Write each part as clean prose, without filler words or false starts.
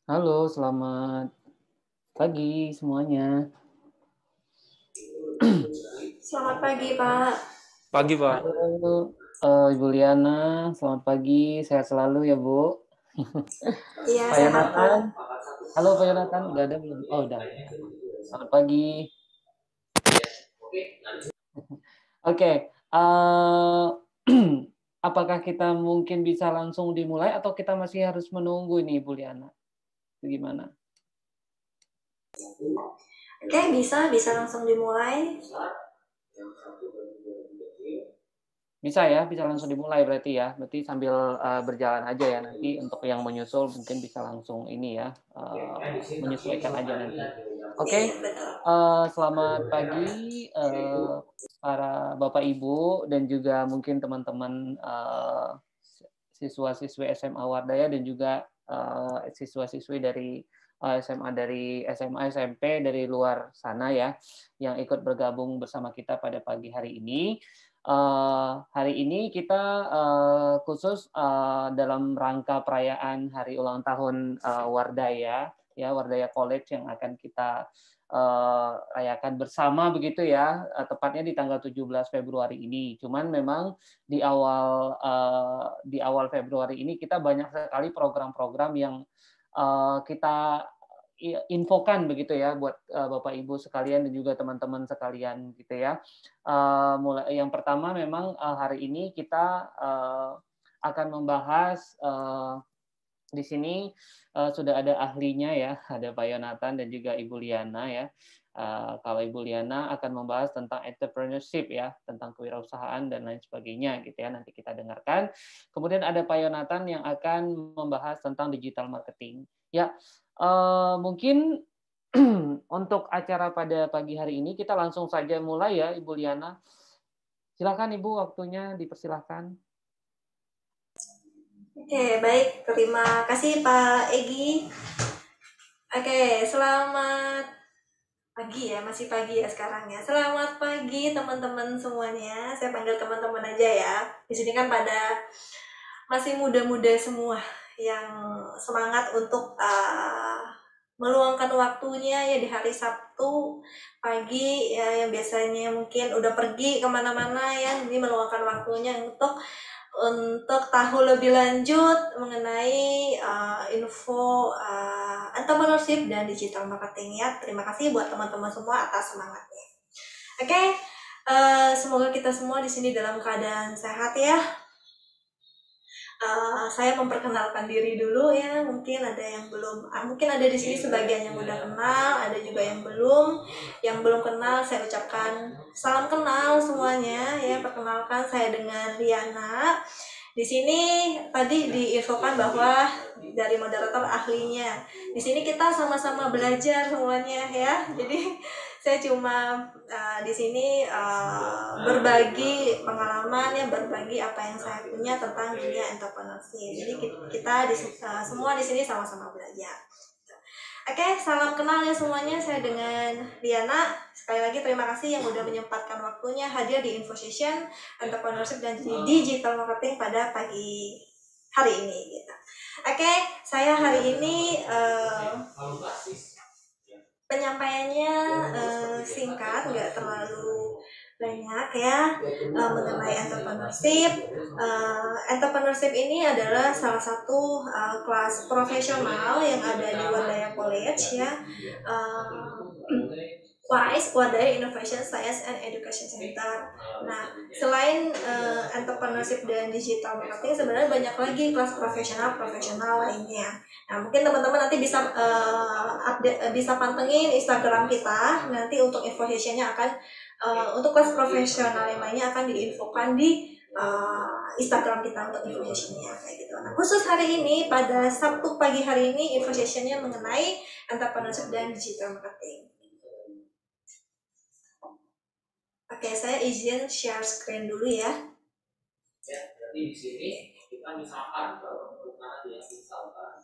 Halo, selamat pagi semuanya. Selamat pagi, Pak. Pagi, Pak. Halo, Ibu Liana, selamat pagi, sehat selalu ya, Bu. Iya, Pak sehat, Yonatan, Pak. halo Pak Yonatan, udah ada belum? Oh, udah. Selamat pagi. Oke, apakah kita mungkin bisa langsung dimulai atau kita masih harus menunggu ini, Ibu Liana? Gimana? Oke, bisa langsung dimulai. Bisa ya, bisa langsung dimulai berarti ya. Berarti sambil berjalan aja ya nanti untuk yang menyusul mungkin bisa langsung ini ya, menyesuaikan aja nanti. Oke, selamat pagi para Bapak Ibu dan juga mungkin teman-teman siswa-siswi SMA Wardaya dan juga siswa-siswi dari SMA dari SMA SMP dari luar sana ya yang ikut bergabung bersama kita pada pagi hari ini. Hari ini kita khusus dalam rangka perayaan hari ulang tahun Wardaya ya Wardaya College yang akan kita rayakan bersama begitu ya, tepatnya di tanggal 17 Februari ini. Cuman memang di awal Februari ini kita banyak sekali program-program yang kita infokan begitu ya buat Bapak Ibu sekalian dan juga teman-teman sekalian gitu ya. Mulai yang pertama memang hari ini kita akan membahas di sini sudah ada ahlinya ya, ada Pak Yonatan dan juga Ibu Liana ya. Kalau Ibu Liana akan membahas tentang entrepreneurship ya, tentang kewirausahaan dan lain sebagainya gitu ya. Nanti kita dengarkan. Kemudian ada Pak Yonatan yang akan membahas tentang digital marketing. Ya, mungkin untuk acara pada pagi hari ini kita langsung saja mulai ya, Ibu Liana. Silakan Ibu, waktunya dipersilahkan. Oke, baik. Terima kasih, Pak Egi. Oke, selamat pagi ya. Masih pagi ya sekarang ya. Selamat pagi, teman-teman semuanya. Saya panggil teman-teman aja ya. Di sini kan pada masih muda-muda semua yang semangat untuk meluangkan waktunya ya di hari Sabtu pagi ya, yang biasanya mungkin udah pergi kemana-mana ya, ini meluangkan waktunya untuk tahu lebih lanjut mengenai info entrepreneurship dan digital marketing ya. Terima kasih buat teman-teman semua atas semangatnya. Oke, semoga kita semua di sini dalam keadaan sehat ya. Saya memperkenalkan diri dulu ya, mungkin ada yang belum, mungkin ada di sini sebagian yang udah kenal, ada juga yang belum. Yang belum kenal saya ucapkan salam kenal semuanya ya. Perkenalkan, saya dengan Liana. Di sini tadi diinfokan bahwa dari moderator ahlinya. Di sini kita sama-sama belajar semuanya ya. Jadi saya cuma di sini berbagi pengalaman ya, berbagi apa yang saya punya tentang dunia entrepreneurship. Jadi kita semua di sini sama-sama belajar. Oke, salam kenal ya semuanya. Saya dengan Liana. Sekali lagi terima kasih yang udah menyempatkan waktunya hadir di Info Session Entrepreneurship dan Digital Marketing pada pagi hari ini gitu. Oke, saya hari ini penyampaiannya singkat, nggak terlalu banyak ya, mengenai entrepreneurship. Entrepreneurship ini adalah salah satu kelas profesional yang ada di Wardaya College ya. WISE, Wadaya Innovation Science and Education Center. Nah, selain entrepreneurship dan digital marketing, sebenarnya banyak lagi kelas profesional lainnya. Nah, mungkin teman-teman nanti bisa update, bisa pantengin Instagram kita. Nanti untuk informationnya akan untuk kelas profesional yang lainnya akan diinfokan di Instagram kita untuk informationnya kayak gitu. Nah, khusus hari ini pada Sabtu pagi hari ini informationnya mengenai entrepreneurship dan digital marketing. Oke, saya izin share screen dulu ya. Ya, berarti di sini kita misalkan kalau karena dia misalkan.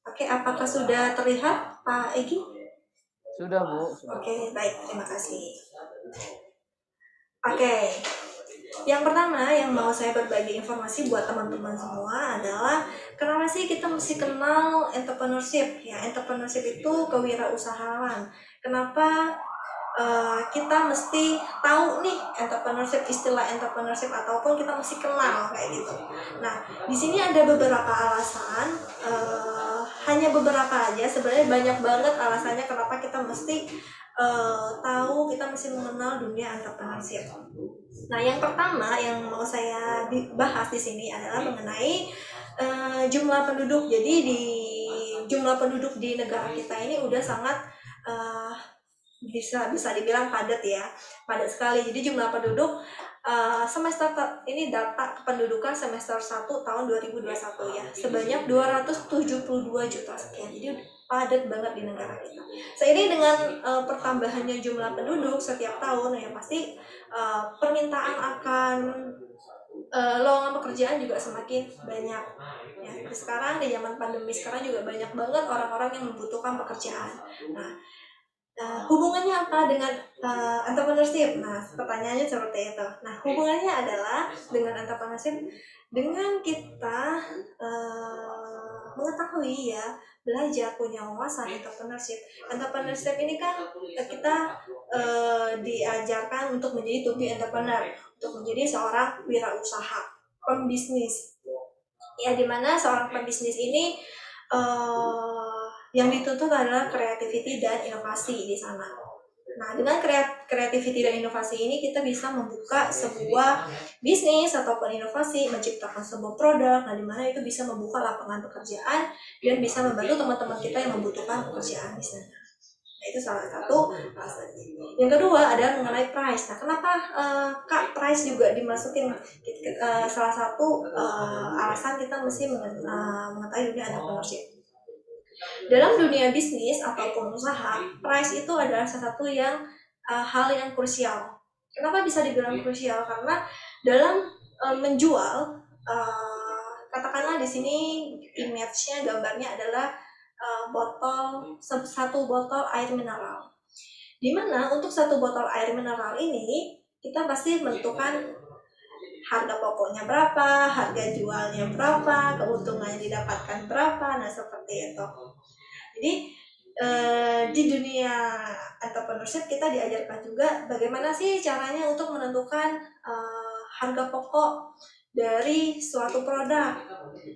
Oke, apakah sudah terlihat Pak Egi? Sudah, Bu. Sudah. Oke, baik, terima kasih. Oke, yang pertama yang mau saya berbagi informasi buat teman-teman semua adalah kenapa sih kita mesti kenal entrepreneurship? Ya, entrepreneurship itu kewirausahaan. Kenapa kita mesti tahu nih entrepreneurship, istilah entrepreneurship ataupun kita mesti kenal kayak gitu. Nah, di sini ada beberapa alasan, hanya beberapa aja. Sebenarnya banyak banget alasannya kenapa kita mesti tahu, kita mesti mengenal dunia entrepreneurship. Nah, yang pertama yang mau saya bahas di sini adalah mengenai jumlah penduduk. Jadi di jumlah penduduk di negara kita ini udah sangat bisa dibilang padat ya, padat sekali. Jadi jumlah penduduk semester ini data kependudukan semester 1 tahun 2021 ya, sebanyak 272 juta sekian. Jadi padat banget di negara kita. Seiring dengan pertambahannya jumlah penduduk setiap tahun ya, pasti permintaan akan lowongan pekerjaan juga semakin banyak ya. Sekarang di zaman pandemi sekarang juga banyak banget orang-orang yang membutuhkan pekerjaan. Nah, hubungannya apa dengan entrepreneurship? Nah, pertanyaannya seperti itu. Nah, hubungannya adalah dengan entrepreneurship, dengan kita mengetahui ya, belajar punya wawasan entrepreneurship. Entrepreneurship ini kan kita diajarkan untuk menjadi to be entrepreneur, untuk menjadi seorang wirausaha, pembisnis. Ya, dimana seorang pembisnis ini yang dituntut adalah creativity dan inovasi di sana. Nah, dengan creativity dan inovasi ini kita bisa membuka sebuah bisnis ataupun inovasi, menciptakan sebuah produk, nah di mana itu bisa membuka lapangan pekerjaan dan bisa membantu teman-teman kita yang membutuhkan pekerjaan di sana. Nah, itu salah satu alasannya. Yang kedua adalah mengenai price. Nah, kenapa Kak price juga dimasukin salah satu alasan kita mesti mengetahui dunia entrepreneurship. Dalam dunia bisnis ataupun usaha, price itu adalah salah satu yang hal yang krusial. Kenapa bisa dibilang krusial? Karena dalam menjual, katakanlah di sini image-nya, gambarnya adalah satu botol air mineral. Dimana untuk satu botol air mineral ini kita pasti menentukan harga pokoknya berapa, harga jualnya berapa, keuntungan yang didapatkan berapa, nah seperti itu. Jadi di dunia entrepreneurship kita diajarkan juga bagaimana sih caranya untuk menentukan harga pokok dari suatu produk.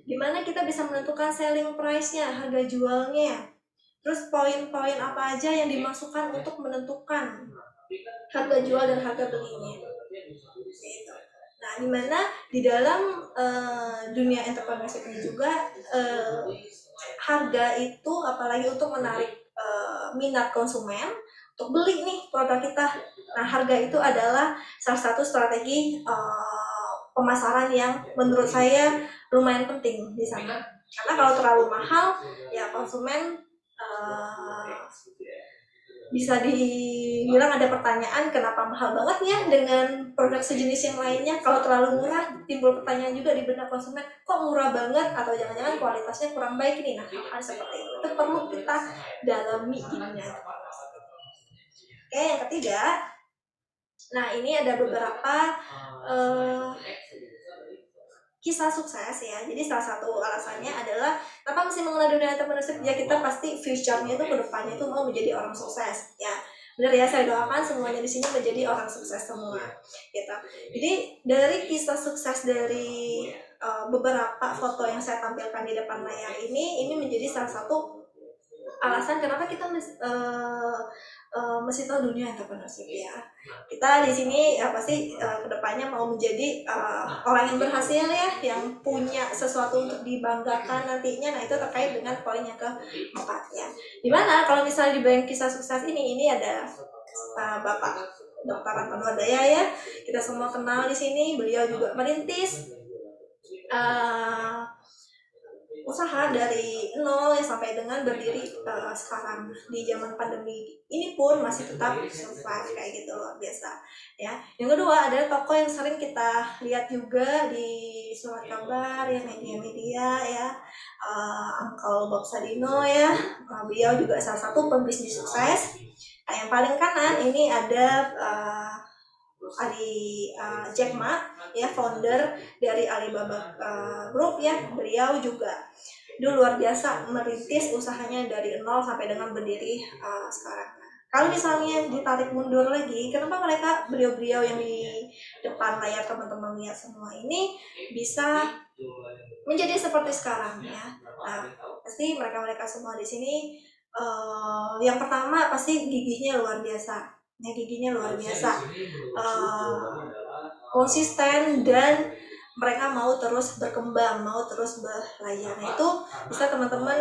Gimana kita bisa menentukan selling price-nya, harga jualnya. Terus poin-poin apa aja yang dimasukkan untuk menentukan harga jual dan harga belinya. Gitu. Nah, dimana di dalam dunia entrepreneurship ini juga harga itu apalagi untuk menarik minat konsumen untuk beli nih produk kita. Nah, harga itu adalah salah satu strategi pemasaran yang menurut saya lumayan penting di sana. Karena kalau terlalu mahal, ya konsumen bisa dibilang ada pertanyaan kenapa mahal banget ya dengan produk sejenis yang lainnya. Kalau terlalu murah, timbul pertanyaan juga di benak konsumen, kok murah banget atau jangan-jangan kualitasnya kurang baik nih. Nah, hal seperti itu perlu kita dalami dunia. Oke, yang ketiga, nah ini ada beberapa kisah sukses ya. Jadi salah satu alasannya adalah kenapa mesti mengenal dunia entrepreneurship, ya kita pasti future-nya itu ke depannya itu mau menjadi orang sukses ya. Benar ya, saya doakan semuanya di sini menjadi orang sukses semua gitu. Jadi dari kisah sukses dari beberapa foto yang saya tampilkan di depan layar ini menjadi salah satu alasan kenapa kita mesti tahu dunia entrepreneurship ya. Kita di sini pasti kedepannya mau menjadi orang yang berhasil ya, yang punya sesuatu untuk dibanggakan nantinya. Nah itu terkait dengan poin yang keempat ya. Dimana kalau misalnya di Bank Kisah Sukses ini ada Bapak Dr. Anton Wadaya ya, kita semua kenal di sini. Beliau juga merintis usaha dari nol ya sampai dengan berdiri sekarang di zaman pandemi ini pun masih tetap survive kayak gitu, luar biasa ya. Yang kedua adalah tokoh yang sering kita lihat juga di surat kabar ya, media-media ya, Uncle Bob Sadino ya, beliau juga salah satu pembisnis sukses. Nah, yang paling kanan ini ada Ali Jack Ma ya, founder dari Alibaba Group ya. Beliau juga dulu luar biasa merintis usahanya dari nol sampai dengan berdiri sekarang. Kalau misalnya ditarik mundur lagi, kenapa mereka beliau-beliau yang di depan layar teman-teman lihat semua ini bisa menjadi seperti sekarang ya? Nah, pasti mereka-mereka semua di sini yang pertama pasti gigihnya luar biasa. Giginya luar biasa, konsisten, dan mereka mau terus berkembang, mau terus belajar. Nah, itu bisa teman-teman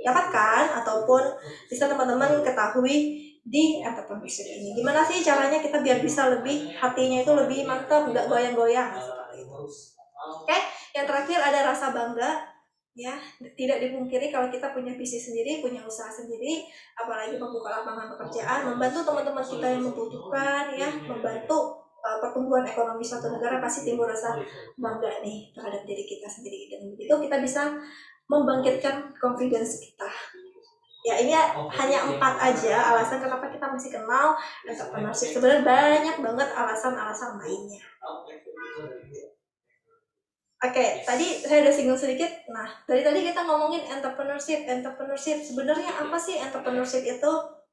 dapatkan ataupun bisa teman-teman ketahui di entrepreneurship ini. Gimana sih caranya kita biar bisa lebih, hatinya itu lebih mantap, nggak goyang-goyang seperti itu. Oke, yang terakhir ada rasa bangga. Ya, tidak dipungkiri kalau kita punya bisnis sendiri, punya usaha sendiri, apalagi membuka lapangan pekerjaan, membantu teman-teman kita yang membutuhkan, ya, membantu pertumbuhan ekonomi suatu negara, pasti timbul rasa bangga nih terhadap diri kita sendiri. Dan begitu kita bisa membangkitkan confidence kita. Ya, ini hanya 4 aja alasan kenapa kita masih kenal entrepreneurship. Sebenarnya banyak banget alasan-alasan lainnya. Oke, tadi saya udah singgung sedikit. Nah, dari tadi kita ngomongin entrepreneurship. Sebenarnya apa sih entrepreneurship itu?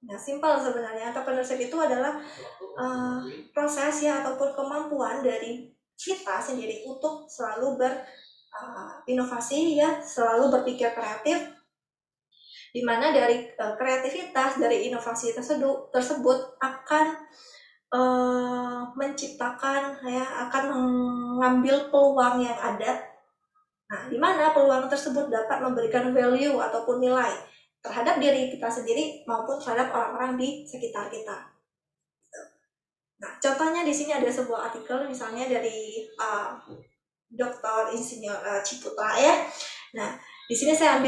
Nah, simpel sebenarnya. Entrepreneurship itu adalah proses ya ataupun kemampuan dari kita sendiri untuk selalu berinovasi ya, selalu berpikir kreatif. Dimana dari kreativitas, dari inovasi tersebut akan menciptakan ya, akan mengambil peluang yang ada. Nah, di mana peluang tersebut dapat memberikan value ataupun nilai terhadap diri kita sendiri maupun terhadap orang-orang di sekitar kita. Nah, contohnya di sini ada sebuah artikel misalnya dari Dr. Insinyur Ciputra ya. Nah, di sini saya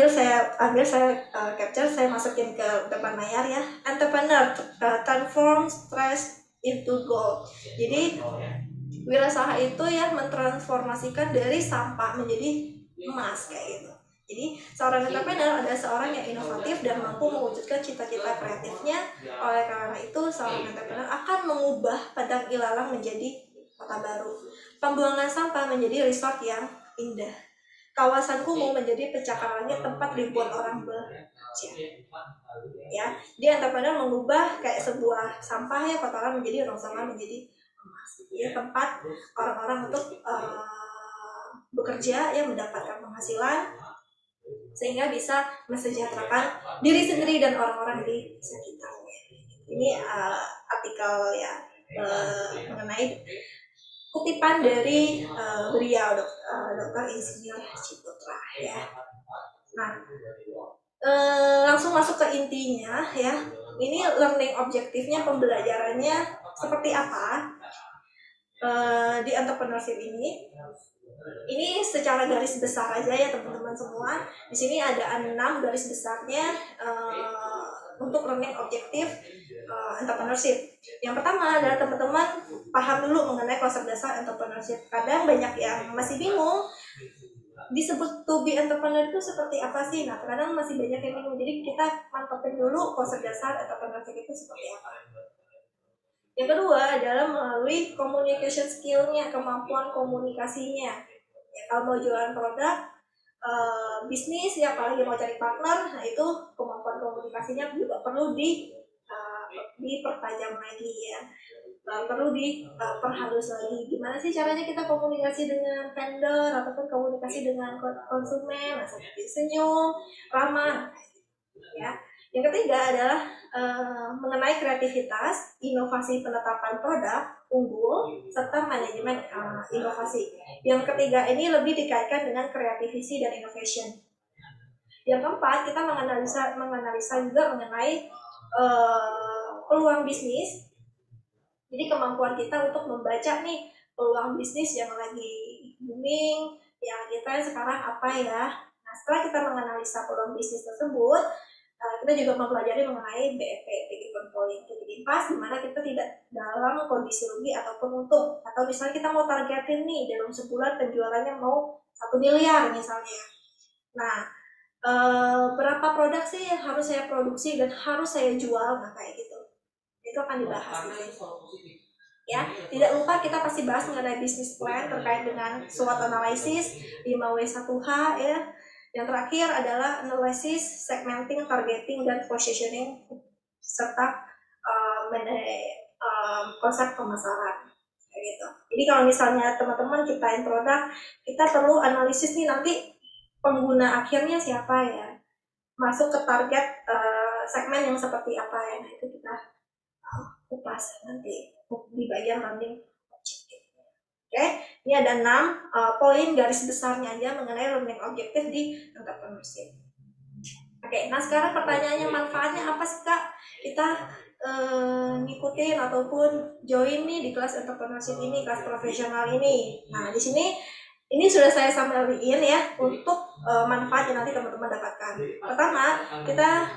capture, saya masukin ke depan layar ya. Entrepreneur transform stress into gold. Jadi wirausaha itu ya mentransformasikan dari sampah menjadi emas kayak gitu. Jadi seorang entrepreneur adalah seorang yang inovatif dan mampu mewujudkan cita-cita kreatifnya. Oleh karena itu, seorang entrepreneur akan mengubah padang ilalang menjadi kota baru, pembuangan sampah menjadi resort yang indah, kawasan kumuh menjadi pencakar langit tempat ribuan orang bekerja. Ya, dia entrepreneur mengubah kayak sebuah sampah ya, kotoran menjadi rongsokan menjadi emas. Ya, tempat orang-orang untuk bekerja yang mendapatkan penghasilan sehingga bisa mensejahterakan diri sendiri dan orang-orang di sekitarnya. Ini artikel ya mengenai kutipan dari beliau Dr. Insinyur Ciputra ya. Nah, langsung masuk ke intinya ya. Ini learning objektifnya, pembelajarannya seperti apa di entrepreneurship ini. Ini secara garis besar aja ya teman-teman semua. Di sini ada 6 garis besarnya untuk learning objektif entrepreneurship. Yang pertama adalah teman-teman paham dulu mengenai konsep dasar entrepreneurship. Kadang banyak yang masih bingung disebut to be entrepreneur itu seperti apa sih. Nah, kadang masih banyak yang bingung. Jadi kita mantapin dulu konsep dasar entrepreneurship itu seperti apa. Yang kedua adalah melalui communication skill-nya, kemampuan komunikasinya. Ya, kalau mau jualan produk, bisnis ya, apalagi mau cari partner, nah itu kemampuan komunikasinya juga perlu dipertajam lagi ya. perlu diperhalus lagi. Gimana sih caranya kita komunikasi dengan vendor ataupun komunikasi dengan konsumen, nah, seperti senyum, ramah, ya. Yang ketiga adalah mengenai kreativitas, inovasi penetapan produk unggul, serta manajemen inovasi. Yang ketiga ini lebih dikaitkan dengan kreativisi dan innovation. Yang keempat, kita menganalisa juga mengenai peluang bisnis. Jadi kemampuan kita untuk membaca nih peluang bisnis yang lagi booming, yang kita sekarang apa ya. Nah, setelah kita menganalisa peluang bisnis tersebut, kita juga mempelajari mengenai BEP, break-even point, titik pas, di mana kita tidak dalam kondisi rugi ataupun untung. Atau misalnya kita mau targetin nih dalam sebulan penjualannya mau 1 miliar misalnya. Nah, berapa produk sih yang harus saya produksi dan harus saya jual, nah kayak gitu. Itu akan dibahas di sini. Ya, tidak lupa kita pasti bahas mengenai bisnis plan terkait dengan SWOT analysis, 5W1H ya. Yang terakhir adalah analysis, segmenting, targeting, dan positioning serta konsep pemasaran. Kayak gitu. Jadi kalau misalnya teman-teman ciptain produk, kita perlu analisis nih nanti pengguna akhirnya siapa ya, masuk ke target segmen yang seperti apa ya. Nah, itu kita kupas nanti di bagian learning objective. Oke, ini ada 6 poin garis besarnya aja mengenai learning objective di entrepreneurship. Oke, nah sekarang pertanyaannya, manfaatnya apa sih Kak kita ngikutin ataupun join nih di kelas entrepreneurship ini, kelas profesional ini. Nah, di sini ini sudah saya sampaikan ya untuk manfaat yang nanti teman-teman dapatkan. Pertama, kita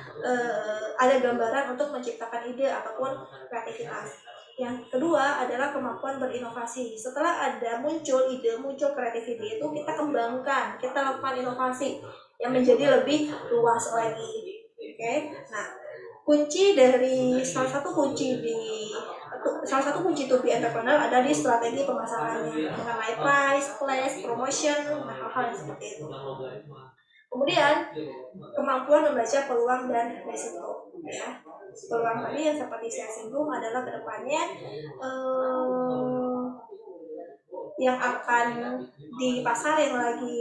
ada gambaran untuk menciptakan ide ataupun kreativitas. Yang kedua adalah kemampuan berinovasi. Setelah ada muncul ide, muncul kreativiti itu kita kembangkan, kita lakukan inovasi yang menjadi lebih luas lagi. Oke, nah salah satu kunci to be entrepreneur ada di strategi pemasarannya mengenai price, place, promotion, hal-hal yang seperti itu. Kemudian kemampuan membaca peluang dan risiko. Ya, peluang tadi yang seperti saya singgung adalah kedepannya yang akan di pasar yang lagi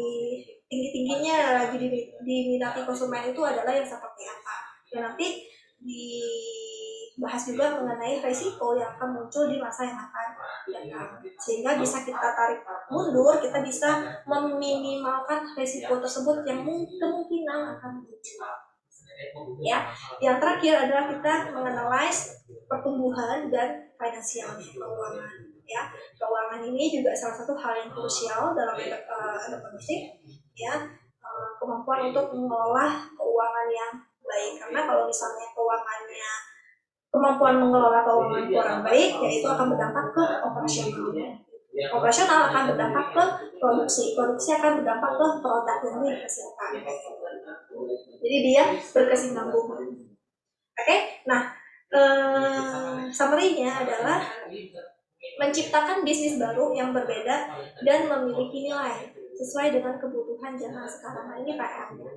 tinggi-tingginya lagi diminati konsumen itu adalah yang seperti apa. Dan nanti dibahas juga mengenai resiko yang akan muncul di masa yang akan datang, sehingga bisa kita tarik mundur, kita bisa meminimalkan resiko tersebut yang kemungkinan akan muncul. Ya, yang terakhir adalah kita menganalisis pertumbuhan dan finansialnya, keuangan. Ya, keuangan ini juga salah satu hal yang krusial dalam entrepreneurship. Ya, kemampuan untuk mengelola keuangan yang baik, karena kalau misalnya kemampuan mengelola keuangan kurang baik, yaitu akan berdampak ke operasional akan berdampak ke produksi akan berdampak ke produk yang dihasilkan. Jadi dia berkesinambungan. Oke, nah summary-nya adalah menciptakan bisnis baru yang berbeda dan memiliki nilai sesuai dengan kebutuhan zaman sekarang. Nah, ini PR-nya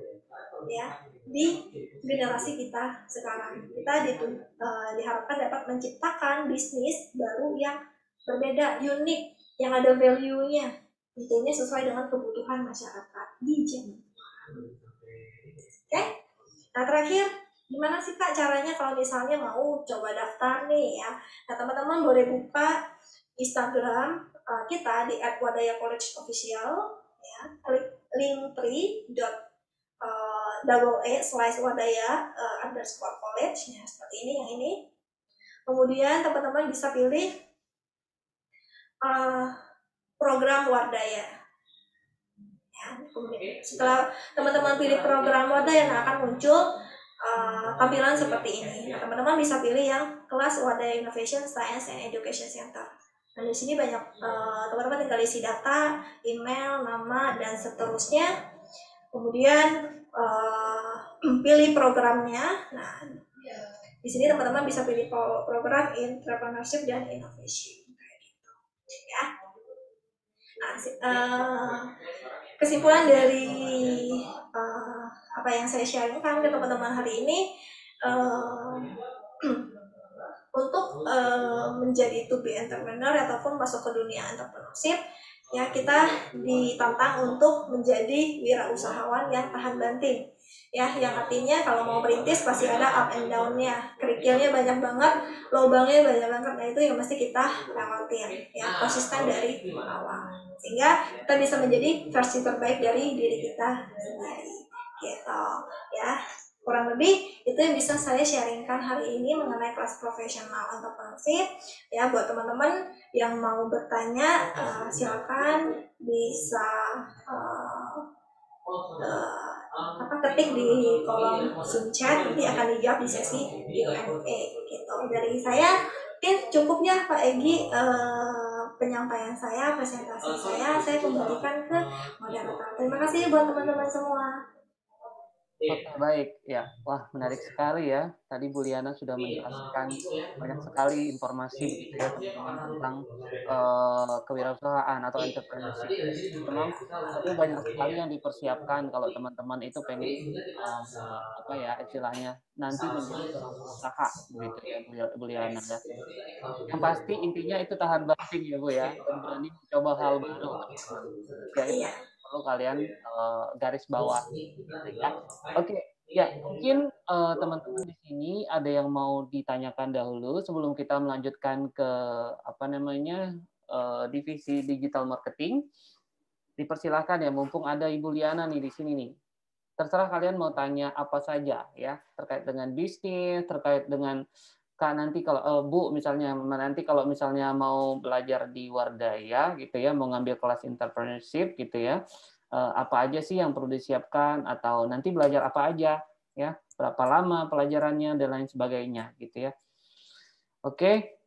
ya di generasi kita sekarang. Kita diharapkan dapat menciptakan bisnis baru yang berbeda, unik, yang ada value-nya, tentunya sesuai dengan kebutuhan masyarakat di zaman. Oke? Nah, terakhir, gimana sih Kak caranya kalau misalnya mau coba daftar nih ya? Nah, teman-teman boleh buka Instagram kita di @wadayacollegeofficial ya, klik linktree.AA/wadaya_college ya, seperti ini, yang ini. Kemudian teman-teman bisa pilih program Wardaya. Ya, setelah teman-teman pilih program Wardaya, akan muncul tampilan seperti ini. Nah, teman-teman bisa pilih yang kelas Wadaya Innovation Science and Education Center. Nah, di sini banyak teman-teman tinggal isi data, email, nama, dan seterusnya. Kemudian pilih programnya. Nah, di sini teman-teman bisa pilih program entrepreneurship dan innovation. Ya. Nah, kesimpulan dari apa yang saya sharingkan ke teman-teman hari ini, untuk menjadi to be entrepreneur ataupun masuk ke dunia entrepreneurship, ya kita ditantang untuk menjadi wirausahawan yang tahan banting. Ya, yang artinya kalau mau merintis pasti ada up and down-nya, kerikilnya banyak banget, lubangnya banyak banget. Nah itu yang mesti kita lewatin, ya konsisten dari awal, sehingga kita bisa menjadi versi terbaik dari diri kita sendiri, gitu ya. Kurang lebih itu yang bisa saya sharingkan hari ini mengenai kelas profesional entrepreneurship. Ya, buat teman-teman yang mau bertanya, silakan bisa ketik di kolom Zoom chat, nanti akan dijawab di sesi Q&A gitu. Dari saya mungkin cukup ya Pak Egi, penyampaian saya, presentasi saya kembalikan ke moderator. Terima kasih buat teman-teman semua. Oke, baik. Ya, wah menarik sekali ya. Tadi Bu Liana sudah menjelaskan banyak sekali informasi begitu ya teman-teman tentang kewirausahaan atau entrepreneurship. Memang tentu banyak sekali yang dipersiapkan kalau teman-teman itu pengen apa ya istilahnya nanti menjadi wirausaha begitu ya Bu Liana ya. Yang pasti intinya itu tahan banting ya Bu ya dan berani mencoba hal baru teman-teman. Ya itu Iya. perlu kalian garis bawahi gitu ya. Oke, ya mungkin teman-teman di sini ada yang mau ditanyakan dahulu sebelum kita melanjutkan ke apa namanya divisi digital marketing. Dipersilahkan ya, mumpung ada Ibu Liana nih di sini nih. Terserah kalian mau tanya apa saja ya terkait dengan bisnis, terkait dengan Kak nanti kalau Bu misalnya nanti kalau misalnya mau belajar di Wardaya gitu ya, mau ngambil kelas entrepreneurship gitu ya, apa aja sih yang perlu disiapkan atau nanti belajar apa aja ya, berapa lama pelajarannya dan lain sebagainya gitu ya. Oke.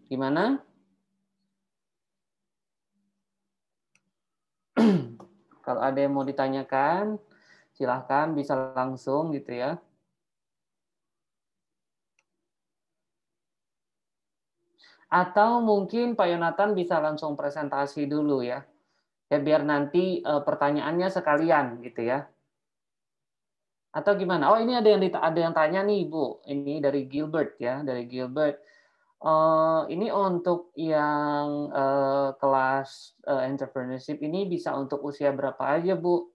Gimana? Kalau ada yang mau ditanyakan, silahkan bisa langsung gitu ya. Atau mungkin Pak Yonatan bisa langsung presentasi dulu ya. Ya biar nanti pertanyaannya sekalian gitu ya. Atau gimana? Oh, ini ada yang tanya nih, Bu. Ini dari Gilbert ya, dari Gilbert. Ini untuk yang kelas entrepreneurship ini bisa untuk usia berapa aja, Bu?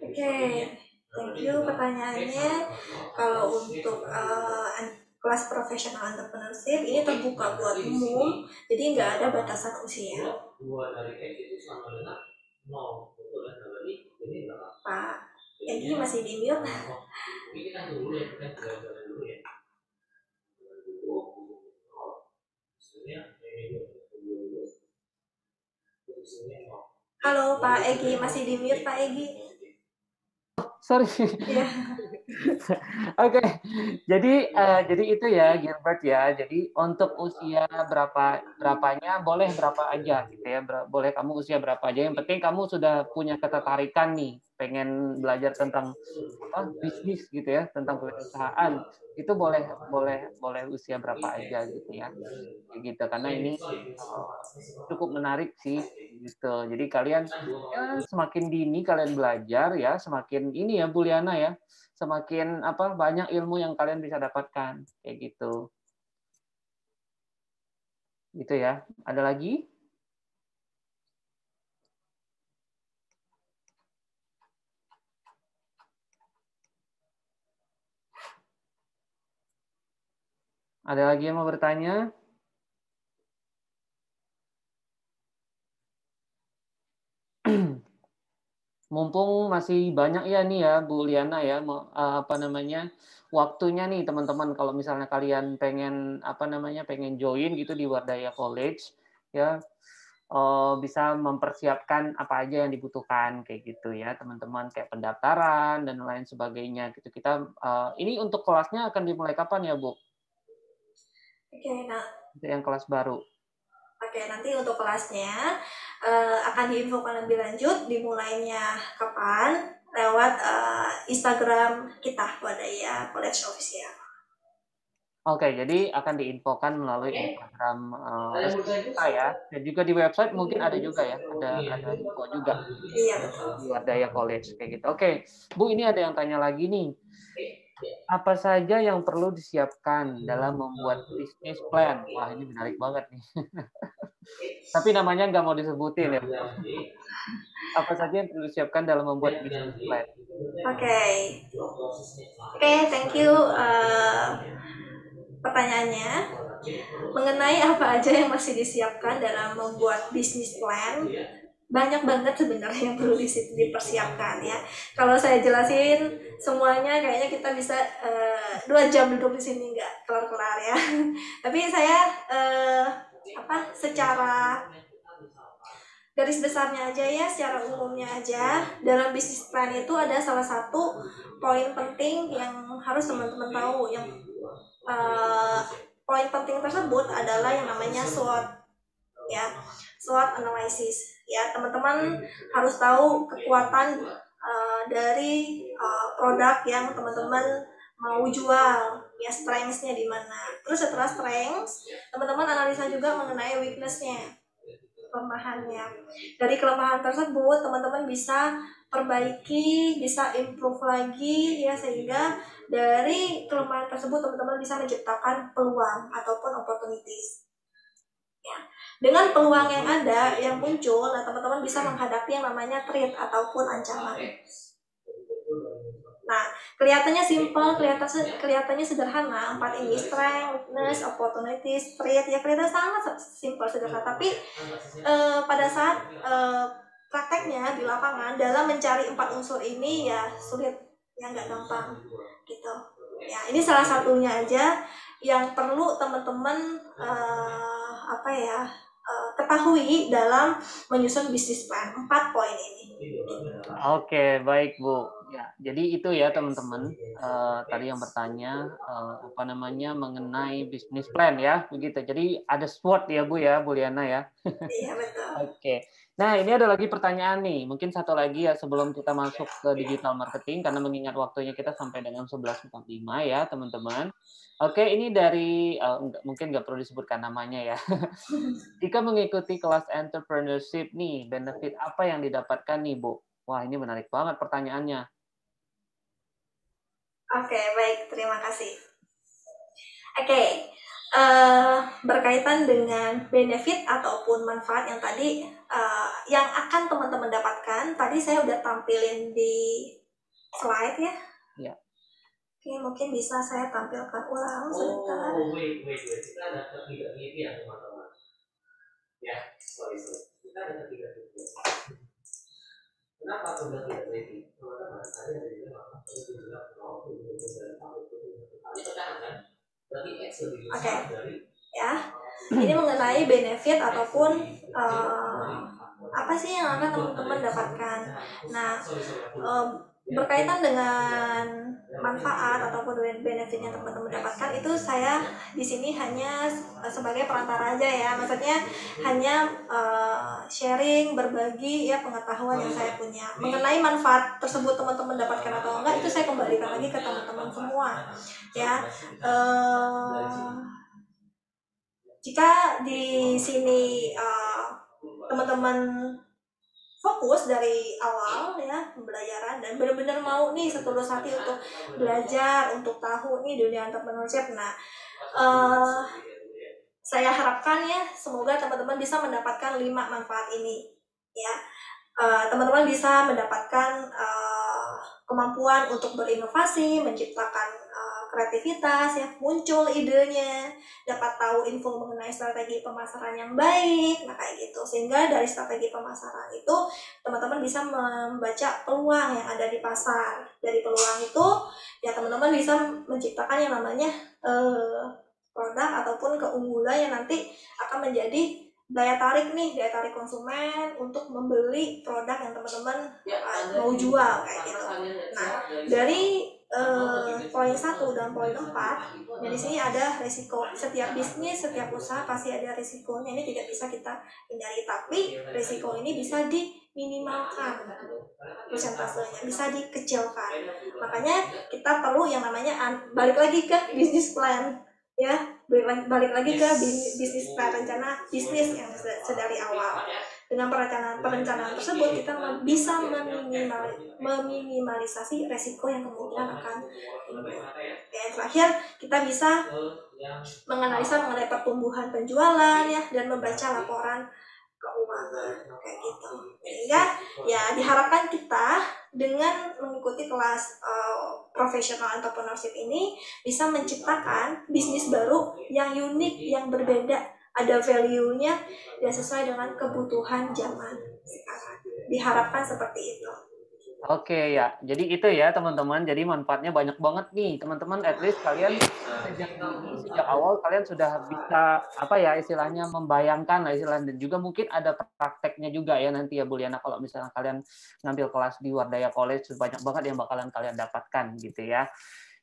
Oke, thank you pertanyaannya. Kalau untuk kelas profesional entrepreneurship ini terbuka buat umum, jadi nggak ada batasan usia. Pak Egi masih di mute. Halo Pak Egi, masih di mute Pak Egi? Sorry. Yeah. Oke, jadi itu ya Gilbert ya. Jadi untuk usia berapanya boleh berapa aja gitu ya. Boleh kamu usia berapa aja. Yang penting kamu sudah punya ketertarikan nih, pengen belajar tentang apa bisnis gitu ya, tentang kewirausahaan. Itu boleh usia berapa aja gitu ya. Gitu karena ini cukup menarik sih gitu. Jadi kalian ya semakin dini kalian belajar ya, semakin ini ya Bu Liana ya, semakin apa banyak ilmu yang kalian bisa dapatkan kayak gitu. Gitu ya. Ada lagi? Ada lagi yang mau bertanya? Mumpung masih banyak ya nih ya Bu Liana ya, apa namanya waktunya nih teman-teman kalau misalnya kalian pengen apa namanya pengen join gitu di Wardaya College ya bisa mempersiapkan apa aja yang dibutuhkan kayak gitu ya teman-teman kayak pendaftaran dan lain sebagainya gitu kita ini untuk kelasnya akan dimulai kapan ya Bu? Oke, nah. Untuk yang kelas baru. Oke, nanti untuk kelasnya akan diinfokan lebih lanjut dimulainya kapan lewat Instagram kita Wardaya College Official. Oke, jadi akan diinfokan melalui Instagram resmi kita ya, dan juga di website mungkin ada juga ya, ada info juga Iya betul. di Wardaya College kayak gitu. Oke, Bu ini ada yang tanya lagi nih. Apa saja yang perlu disiapkan dalam membuat bisnis plan? Wah, ini menarik banget nih. Tapi namanya nggak mau disebutin ya, Bu. Apa saja yang perlu disiapkan dalam membuat bisnis plan? Oke, oke, thank you pertanyaannya. Mengenai apa aja yang masih disiapkan dalam membuat bisnis plan, banyak banget sebenarnya yang perlu dipersiapkan ya. Kalau saya jelasin semuanya kayaknya kita bisa 2 jam duduk di sini nggak kelar-kelar ya. Tapi saya secara garis besarnya aja ya, secara umumnya aja, dalam bisnis plan itu ada salah satu poin penting yang harus teman-teman tahu. Yang poin penting tersebut adalah yang namanya SWOT ya, SWOT analysis ya. Teman-teman harus tahu kekuatan dari produk yang teman-teman mau jual ya, strengths-nya di mana. Terus setelah strengths, teman-teman analisa juga mengenai weakness-nya, kelemahannya. Dari kelemahan tersebut teman-teman bisa perbaiki, bisa improve lagi ya, sehingga dari kelemahan tersebut teman-teman bisa menciptakan peluang ataupun opportunities ya. Dengan peluang yang ada yang muncul, nah teman-teman bisa menghadapi yang namanya threat ataupun ancaman. Nah, kelihatannya simple, kelihatannya sederhana, 4 ini, strength, weakness, opportunities, threat, ya kelihatan sangat simple, sederhana. Tapi pada saat prakteknya di lapangan dalam mencari 4 unsur ini ya sulit, ya nggak gampang gitu. Ya, ini salah satunya aja yang perlu teman-teman ketahui dalam menyusun bisnis plan, 4 poin ini. Oke, baik Bu. Ya, jadi itu ya teman-teman. Tadi yang bertanya mengenai bisnis plan ya, begitu. Jadi ada SWOT ya Bu ya, Bu Liana ya. Iya betul. Oke. Nah, ini ada lagi pertanyaan nih. Mungkin satu lagi ya sebelum kita masuk ke digital marketing, karena mengingat waktunya kita sampai dengan 11.45 ya teman-teman. Oke, ini dari mungkin nggak perlu disebutkan namanya ya. Jika mengikuti kelas entrepreneurship nih, benefit apa yang didapatkan nih, Bu? Wah, ini menarik banget pertanyaannya. Oke, baik. Terima kasih. Oke, berkaitan dengan benefit ataupun manfaat yang tadi yang akan teman-teman dapatkan, tadi saya udah tampilin di slide ya. Ya. Oke, mungkin bisa saya tampilkan ulang sebentar. Kita ada ketiga ini ya teman-teman. Ya, sorry. Kita ada ketiga. Kenapa sudah tidak ready? Teman-teman, saya dari mana? Saya juga mau dari kan? Berarti X lebih besar dari ya. Ini mengenai benefit ataupun apa sih yang akan teman-teman dapatkan. Nah, berkaitan dengan manfaat ataupun benefit yang teman-teman dapatkan, itu saya di sini hanya sebagai perantara aja ya. Maksudnya hanya sharing, berbagi ya pengetahuan yang saya punya. Mengenai manfaat tersebut teman-teman dapatkan atau enggak, itu saya kembalikan lagi ke teman-teman semua ya. Jika di sini teman-teman fokus dari awal ya pembelajaran dan benar-benar mau nih setulus hati untuk belajar, untuk tahu nih dunia entrepreneurship, nah saya harapkan ya semoga teman-teman bisa mendapatkan 5 manfaat ini ya. Teman-teman bisa mendapatkan kemampuan untuk berinovasi, menciptakan kreativitas ya, muncul idenya, dapat tahu info mengenai strategi pemasaran yang baik, nah kayak gitu. Sehingga dari strategi pemasaran itu teman-teman bisa membaca peluang yang ada di pasar. Dari peluang itu ya teman-teman bisa menciptakan yang namanya produk ataupun keunggulan yang nanti akan menjadi daya tarik konsumen untuk membeli produk yang teman-teman mau jual kayak gitu. Nah, dari poin 1 dan poin 4, ya di sini ada risiko. Setiap bisnis, setiap usaha pasti ada risikonya. Ini tidak bisa kita hindari, tapi risiko ini bisa diminimalkan, persentasenya bisa dikecilkan. Makanya kita perlu yang namanya balik lagi ke bisnis plan ya, balik lagi ke bisnis plan, rencana bisnis yang sedari awal. Dengan perencanaan tersebut kita bisa meminimalisasi resiko yang kemungkinan akan timbul. Yang terakhir, kita bisa menganalisa mengenai pertumbuhan penjualan ya, dan membaca laporan keuangan kayak gitu. Sehingga ya diharapkan kita dengan mengikuti kelas professional entrepreneurship ini bisa menciptakan bisnis baru yang unik, yang berbeda, ada value-nya dan sesuai dengan kebutuhan zaman sekarang. Diharapkan seperti itu. Oke ya, jadi itu ya teman-teman. Jadi manfaatnya banyak banget nih teman-teman. At least kalian sejak awal kalian sudah bisa apa ya istilahnya membayangkan lah istilahnya, dan juga mungkin ada prakteknya juga ya nanti ya Bu Liana kalau misalnya kalian ngambil kelas di Wardaya College, banyak banget yang bakalan kalian dapatkan gitu ya.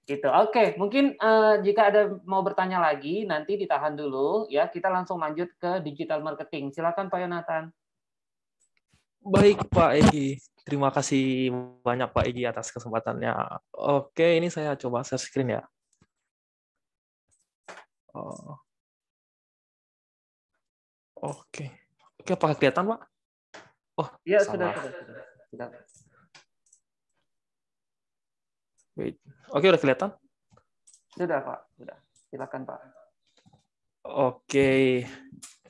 Gitu. Oke, mungkin jika ada mau bertanya lagi nanti ditahan dulu ya. Kita langsung lanjut ke digital marketing. Silakan Pak Yonatan. Baik Pak Egi. Terima kasih banyak Pak Egi atas kesempatannya. Oke, ini saya coba share screen ya. Oke, apakah kelihatan Pak? Oh, ya sudah. Wait. Oke, udah kelihatan? Sudah Pak, sudah. Silakan Pak. Oke,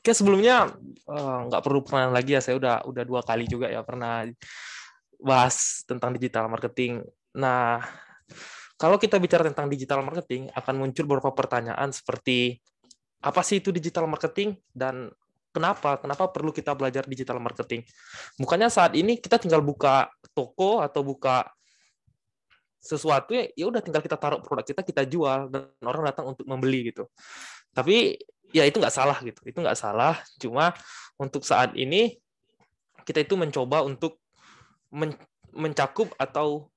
sebelumnya nggak perlu perkenalan lagi ya. Saya udah 2 kali juga ya pernah bahas tentang digital marketing. Nah, kalau kita bicara tentang digital marketing, akan muncul beberapa pertanyaan seperti apa sih itu digital marketing dan kenapa perlu kita belajar digital marketing? Bukannya saat ini kita tinggal buka toko atau buka sesuatu ya udah tinggal kita taruh produk kita jual dan orang datang untuk membeli gitu. Tapi ya itu nggak salah gitu, itu nggak salah. Cuma untuk saat ini kita itu mencoba untuk mencakup atau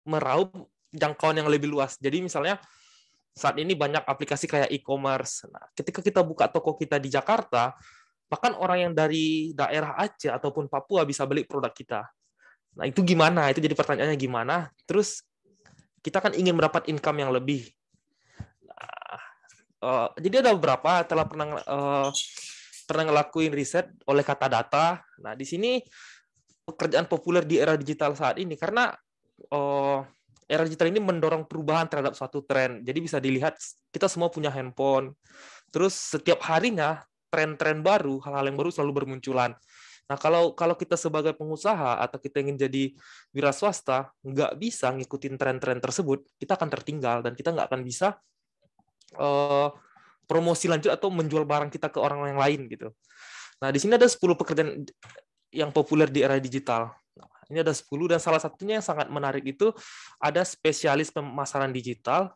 meraup jangkauan yang lebih luas. Jadi misalnya saat ini banyak aplikasi kayak e-commerce. Nah, ketika kita buka toko kita di Jakarta, bahkan orang yang dari daerah Aceh ataupun Papua bisa beli produk kita. Nah, itu gimana? Itu jadi pertanyaannya gimana? Terus kita kan ingin mendapat income yang lebih. Nah, jadi ada beberapa telah pernah ngelakuin riset oleh Kata Data. Nah, di sini pekerjaan populer di era digital saat ini karena era digital ini mendorong perubahan terhadap suatu tren. Jadi bisa dilihat kita semua punya handphone. Terus setiap harinya tren-tren baru, hal-hal yang baru selalu bermunculan. Nah, kalau kita sebagai pengusaha atau kita ingin jadi wira swasta, nggak bisa ngikutin tren-tren tersebut, kita akan tertinggal dan kita nggak akan bisa promosi lanjut atau menjual barang kita ke orang yang lain gitu. Nah, di sini ada 10 pekerjaan yang populer di era digital. Nah, ini ada 10 dan salah satunya yang sangat menarik itu ada spesialis pemasaran digital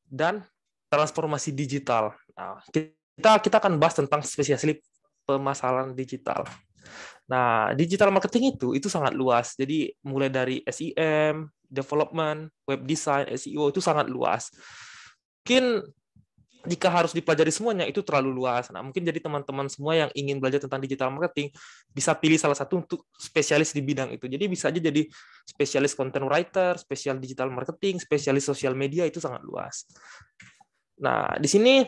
dan transformasi digital. Nah, kita akan bahas tentang spesialis pemasaran digital. Nah, digital marketing itu sangat luas. Jadi mulai dari SEM, development, web design, SEO itu sangat luas. Mungkin jika harus dipelajari semuanya itu terlalu luas. Nah, mungkin jadi teman-teman semua yang ingin belajar tentang digital marketing bisa pilih salah satu untuk spesialis di bidang itu. Jadi bisa aja jadi spesialis content writer, spesialis digital marketing, spesialis sosial media, itu sangat luas. Nah, di sini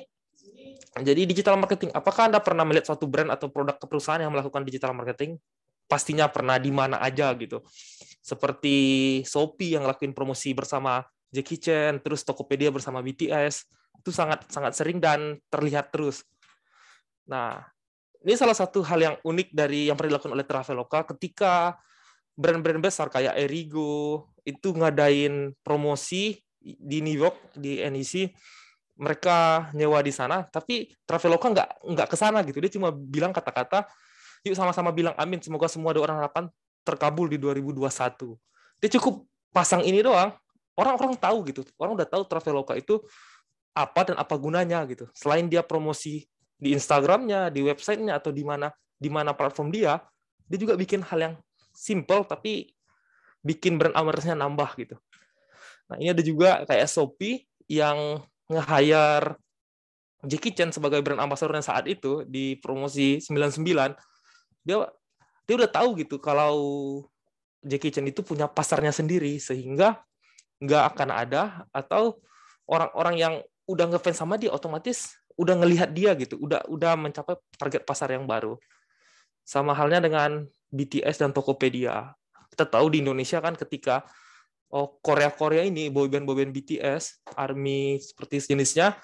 jadi digital marketing, apakah Anda pernah melihat suatu brand atau produk perusahaan yang melakukan digital marketing? Pastinya pernah, di mana aja gitu. Seperti Shopee yang ngelakuin promosi bersama Jackie Chan, terus Tokopedia bersama BTS, itu sangat sering dan terlihat terus. Nah, ini salah satu hal yang unik dari yang pernah dilakukan oleh Traveloka ketika brand-brand besar kayak Erigo itu ngadain promosi di New York di NEC, mereka nyewa di sana, tapi Traveloka nggak ke sana gitu. Dia cuma bilang kata-kata, yuk sama-sama bilang amin, semoga semua doa orang harapan terkabul di 2021. Dia cukup pasang ini doang, orang-orang tahu gitu. Orang udah tahu Traveloka itu apa dan apa gunanya gitu. Selain dia promosi di Instagramnya, di websitenya atau di mana platform dia juga bikin hal yang simple tapi bikin brand awareness-nya nambah gitu. Nah, ini ada juga kayak Shopee yang nge-hire Jackie Chan sebagai brand ambassador saat itu di promosi 99. Dia udah tahu gitu kalau Jackie Chan itu punya pasarnya sendiri sehingga nggak akan ada atau orang-orang yang udah ngefans sama dia otomatis udah ngelihat dia gitu, udah mencapai target pasar yang baru. Sama halnya dengan BTS dan Tokopedia. Kita tahu di Indonesia kan ketika Korea ini, boyband BTS, ARMY, seperti sejenisnya,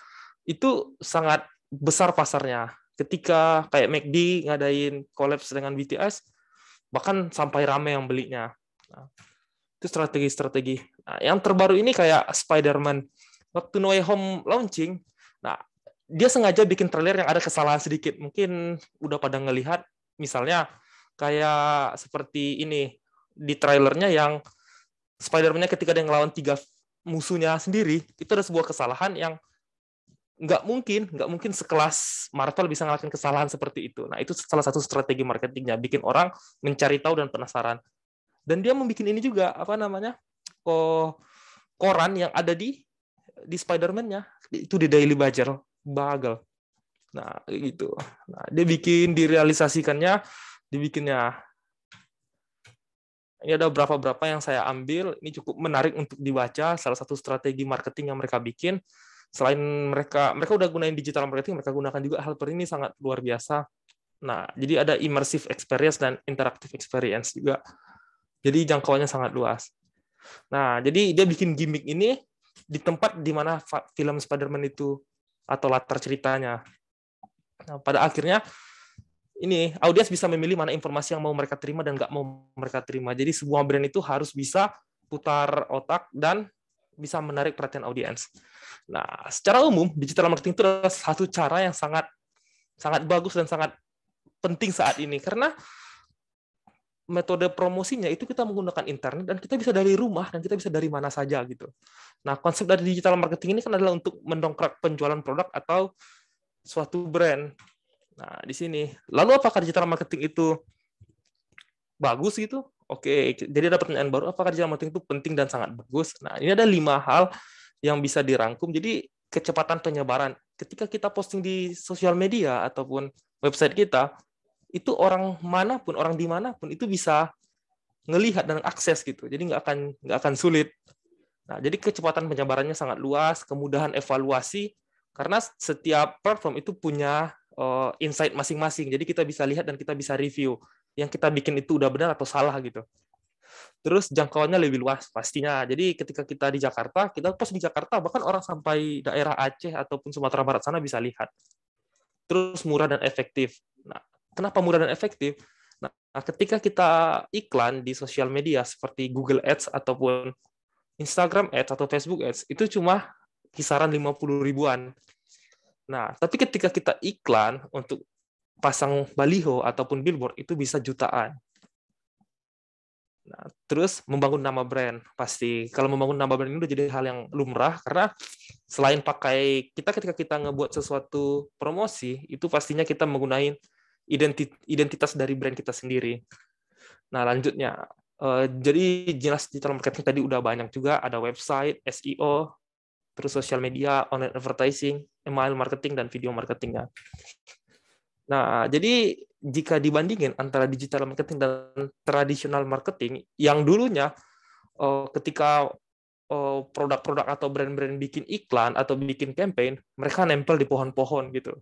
itu sangat besar pasarnya. Ketika kayak McD ngadain collabs dengan BTS, bahkan sampai ramai yang belinya. Nah, itu strategi-strategi. Nah, yang terbaru ini kayak Spider-Man. Waktu No Way Home launching, nah dia sengaja bikin trailer yang ada kesalahan sedikit. Mungkin udah pada ngelihat, misalnya kayak seperti ini, di trailernya yang Spider-Man-nya ketika dia ngelawan 3 musuhnya sendiri, itu ada sebuah kesalahan yang nggak mungkin sekelas Marvel bisa ngelakuin kesalahan seperti itu. Nah, itu salah satu strategi marketingnya, bikin orang mencari tahu dan penasaran. Dan dia membuat ini juga, koran yang ada di Spider-Man-nya, itu di Daily Bugle. Nah, gitu. Nah, dia bikin, direalisasikannya, dibikinnya. Ini ada beberapa yang saya ambil, ini cukup menarik untuk dibaca, salah satu strategi marketing yang mereka bikin. Selain mereka udah gunain digital marketing, mereka gunakan juga hal seperti ini, sangat luar biasa. Nah, jadi ada immersive experience dan interactive experience juga. Jadi jangkauannya sangat luas. Nah, jadi dia bikin gimmick ini di tempat di mana film Spider-Man itu atau latar ceritanya. Nah, pada akhirnya ini audiens bisa memilih mana informasi yang mau mereka terima dan nggak mau mereka terima. Jadi sebuah brand itu harus bisa putar otak dan bisa menarik perhatian audiens. Nah, secara umum digital marketing itu adalah satu cara yang sangat bagus dan sangat penting saat ini, karena metode promosinya itu kita menggunakan internet dan kita bisa dari rumah dan kita bisa dari mana saja gitu. Nah, konsep dari digital marketing ini kan adalah untuk mendongkrak penjualan produk atau suatu brand. Nah, di sini. Lalu apakah digital marketing itu bagus gitu? Oke, jadi ada pertanyaan baru, apakah digital marketing itu penting dan sangat bagus? Nah, ini ada 5 hal yang bisa dirangkum. Jadi, kecepatan penyebaran. Ketika kita posting di sosial media ataupun website kita, itu orang manapun, orang dimanapun, itu bisa ngelihat dan akses gitu. Jadi nggak akan sulit. Nah, jadi kecepatan penyebarannya sangat luas, kemudahan evaluasi, karena setiap platform itu punya insight masing-masing. Jadi kita bisa lihat dan kita bisa review. Yang kita bikin itu udah benar atau salah gitu. Terus jangkauannya lebih luas pastinya. Jadi ketika kita di Jakarta, kita post di Jakarta, bahkan orang sampai daerah Aceh ataupun Sumatera Barat sana bisa lihat. Terus murah dan efektif. Nah, kenapa murah dan efektif? Nah, ketika kita iklan di sosial media seperti Google Ads ataupun Instagram Ads atau Facebook Ads, itu cuma kisaran 50 ribuan. Nah, tapi ketika kita iklan untuk pasang baliho ataupun billboard, itu bisa jutaan. Nah, terus membangun nama brand, pasti. Kalau membangun nama brand ini udah jadi hal yang lumrah, karena selain pakai, ketika kita ngebuat sesuatu promosi, itu pastinya kita menggunakan identitas dari brand kita sendiri. Nah, lanjutnya. Jadi jelas digital marketing tadi udah banyak juga, ada website, SEO, terus sosial media, online advertising, email marketing, dan video marketingnya. Nah, jadi jika dibandingin antara digital marketing dan tradisional marketing, yang dulunya ketika produk-produk atau brand-brand bikin iklan atau bikin campaign, mereka nempel di pohon-pohon gitu.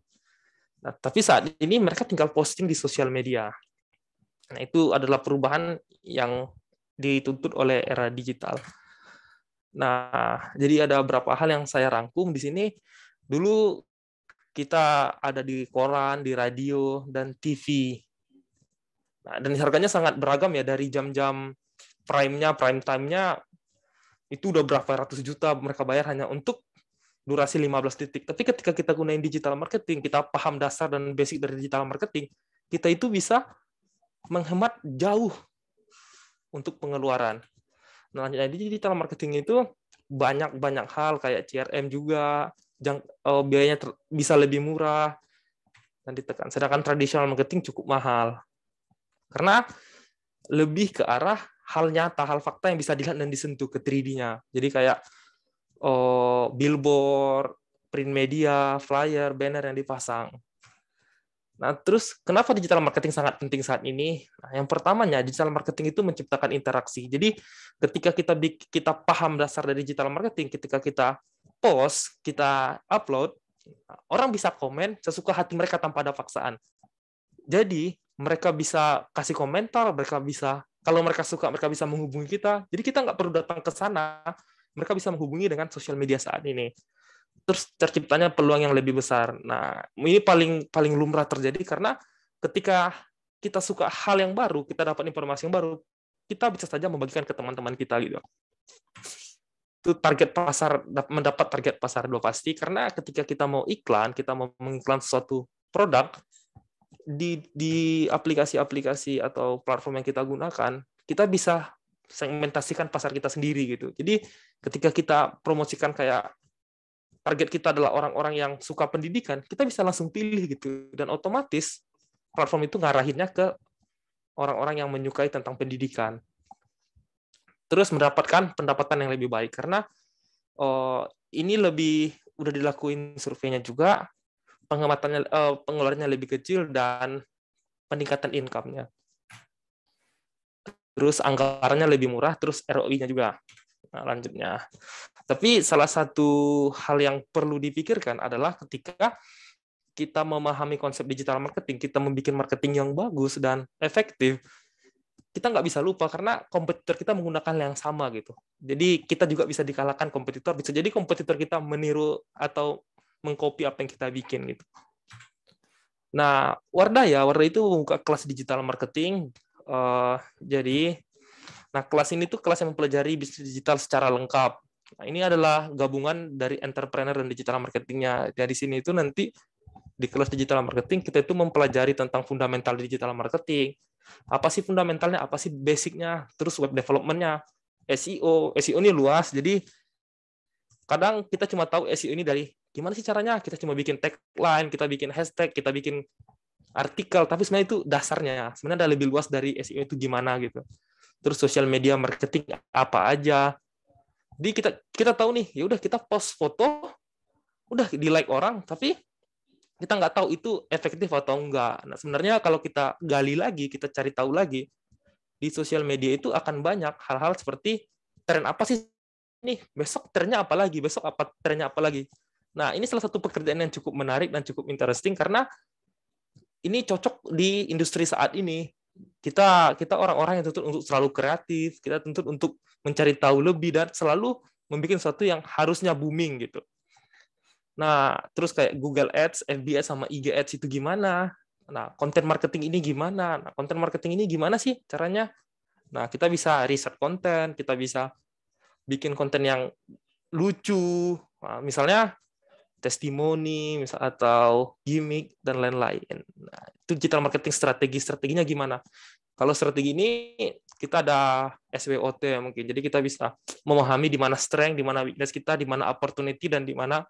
Nah, tapi saat ini mereka tinggal posting di sosial media. Nah, itu adalah perubahan yang dituntut oleh era digital. Nah, jadi ada beberapa hal yang saya rangkum di sini. Dulu kita ada di koran, di radio, dan TV. Nah, dan harganya sangat beragam ya, dari jam-jam prime time-nya itu udah berapa ratus juta mereka bayar hanya untuk durasi 15 detik. Tapi ketika kita gunain digital marketing, kita paham dasar dan basic dari digital marketing, kita itu bisa menghemat jauh untuk pengeluaran. Nah, jadi digital marketing itu banyak hal kayak CRM juga, biayanya bisa lebih murah dan ditekan. Sedangkan tradisional marketing cukup mahal. Karena lebih ke arah hal nyata, hal fakta yang bisa dilihat dan disentuh ke 3D-nya. Jadi kayak billboard, print media, flyer, banner yang dipasang. Nah, terus kenapa digital marketing sangat penting saat ini? Nah, yang pertamanya, digital marketing itu menciptakan interaksi. Jadi, ketika kita paham dasar dari digital marketing, ketika kita post, kita upload, orang bisa komen sesuka hati mereka tanpa ada paksaan. Jadi, mereka bisa kasih komentar, mereka bisa, kalau mereka suka, mereka bisa menghubungi kita. Jadi kita nggak perlu datang ke sana, mereka bisa menghubungi dengan sosial media saat ini. Terus terciptanya peluang yang lebih besar. Nah, ini paling paling lumrah terjadi karena ketika kita suka hal yang baru, kita dapat informasi yang baru, kita bisa saja membagikan ke teman-teman kita gitu. Itu target pasar, mendapat target pasar dua pasti, karena ketika kita mau iklan, kita mau mengiklan sesuatu produk di aplikasi-aplikasi atau platform yang kita gunakan, kita bisa segmentasikan pasar kita sendiri gitu. Jadi ketika kita promosikan kayak target kita adalah orang-orang yang suka pendidikan, kita bisa langsung pilih gitu, dan otomatis platform itu ngarahinnya ke orang-orang yang menyukai tentang pendidikan. Terus mendapatkan pendapatan yang lebih baik karena ini lebih udah dilakuin surveinya juga, penghematannya pengeluarannya lebih kecil dan peningkatan income-nya. Terus anggarannya lebih murah, terus ROI-nya juga. Nah, lanjutnya. Tapi salah satu hal yang perlu dipikirkan adalah ketika kita memahami konsep digital marketing, kita membuat marketing yang bagus dan efektif, kita nggak bisa lupa karena kompetitor kita menggunakan yang sama gitu. Jadi kita juga bisa dikalahkan kompetitor. Bisa jadi kompetitor kita meniru atau mengcopy apa yang kita bikin gitu. Nah, Wardah itu membuka kelas digital marketing. Jadi, kelas ini tuh kelas yang mempelajari bisnis digital secara lengkap. Nah, ini adalah gabungan dari entrepreneur dan digital marketingnya. Dari sini itu nanti di kelas digital marketing kita itu mempelajari tentang fundamental digital marketing. Apa sih fundamentalnya, apa sih basicnya, terus web development-nya, SEO. SEO ini luas, jadi kadang kita cuma tahu SEO ini dari gimana sih caranya, kita cuma bikin tagline, kita bikin hashtag, kita bikin artikel, tapi sebenarnya itu dasarnya. Sebenarnya ada lebih luas dari SEO itu gimana gitu. Terus social media marketing apa aja. Jadi kita tahu nih, ya udah kita post foto, udah di like orang, tapi kita nggak tahu itu efektif atau enggak. Nah, sebenarnya kalau kita gali lagi, kita cari tahu lagi, di sosial media itu akan banyak hal-hal seperti tren apa sih nih, besok trennya apa lagi, besok apa trennya apa lagi. Nah, ini salah satu pekerjaan yang cukup menarik dan cukup interesting karena ini cocok di industri saat ini. Kita orang-orang yang tuntut untuk selalu kreatif, kita tuntut untuk mencari tahu lebih dan selalu membuat sesuatu yang harusnya booming gitu. Nah, terus kayak Google Ads, FB Ads sama IG Ads itu gimana? Nah, konten marketing ini gimana? Nah, konten marketing ini gimana sih caranya? Nah, kita bisa riset konten, kita bisa bikin konten yang lucu. Nah, misalnya testimoni, atau gimmick dan lain-lain. Nah, itu digital marketing strateginya gimana? Kalau strategi ini kita ada SWOT mungkin. Jadi kita bisa memahami di mana strength, di mana weakness kita, di mana opportunity dan di mana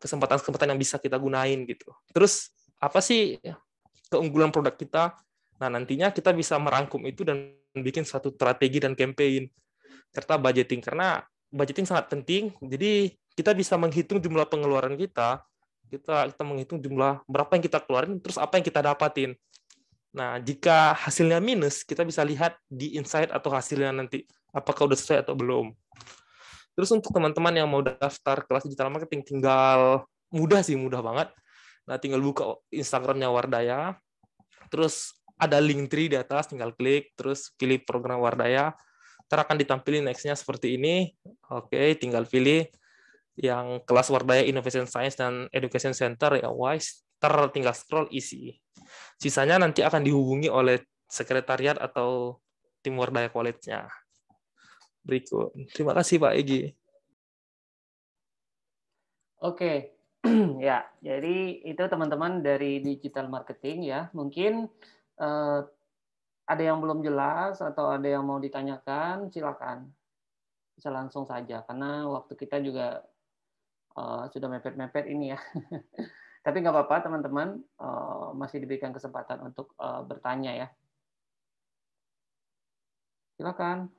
kesempatan-kesempatan yang bisa kita gunain gitu. Terus apa sih keunggulan produk kita? Nah, nantinya kita bisa merangkum itu dan bikin suatu strategi dan campaign serta budgeting, karena budgeting sangat penting. Jadi kita bisa menghitung jumlah pengeluaran kita menghitung jumlah berapa yang kita keluarin, terus apa yang kita dapatin. Nah, jika hasilnya minus, kita bisa lihat di insight atau hasilnya nanti apakah udah sesuai atau belum. Terus untuk teman-teman yang mau daftar kelas digital marketing, tinggal mudah banget. Nah, tinggal buka Instagramnya Wardaya, terus ada link tree di atas, tinggal klik, terus pilih program Wardaya. Ntar akan ditampilin next-nya seperti ini. Oke, tinggal pilih yang kelas Wardaya Innovation Science dan Education Center, ya WISE. Ntar tinggal scroll isi. Sisanya nanti akan dihubungi oleh sekretariat atau tim Wardaya College-nya. Berikut. Terima kasih Pak Egi. Oke, ya. Jadi itu teman-teman dari digital marketing ya. Mungkin ada yang belum jelas atau ada yang mau ditanyakan, silakan. Bisa langsung saja karena waktu kita juga sudah mepet-mepet ini ya. Tapi nggak apa-apa teman-teman, masih diberikan kesempatan untuk bertanya ya. Silakan.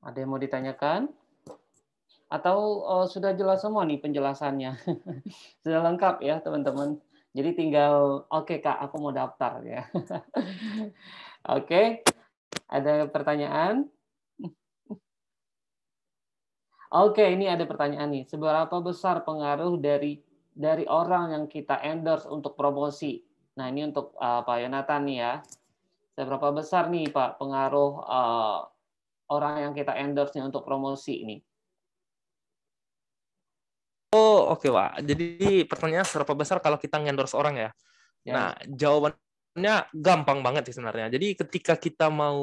Ada yang mau ditanyakan? Atau sudah jelas semua nih penjelasannya? Sudah lengkap ya teman-teman. Jadi tinggal oke Kak, aku mau daftar ya. Oke, ada pertanyaan? Oke, ini ada pertanyaan nih. Seberapa besar pengaruh dari orang yang kita endorse untuk promosi? Nah, ini untuk Pak Yonatan nih ya. Seberapa besar nih Pak pengaruh orang yang kita endorse nih untuk promosi ini? Oh, oke, Pak. Jadi pertanyaan seberapa besar kalau kita ngendorse orang ya? Nah, Yes. jawabannya gampang banget sih sebenarnya. Jadi ketika kita mau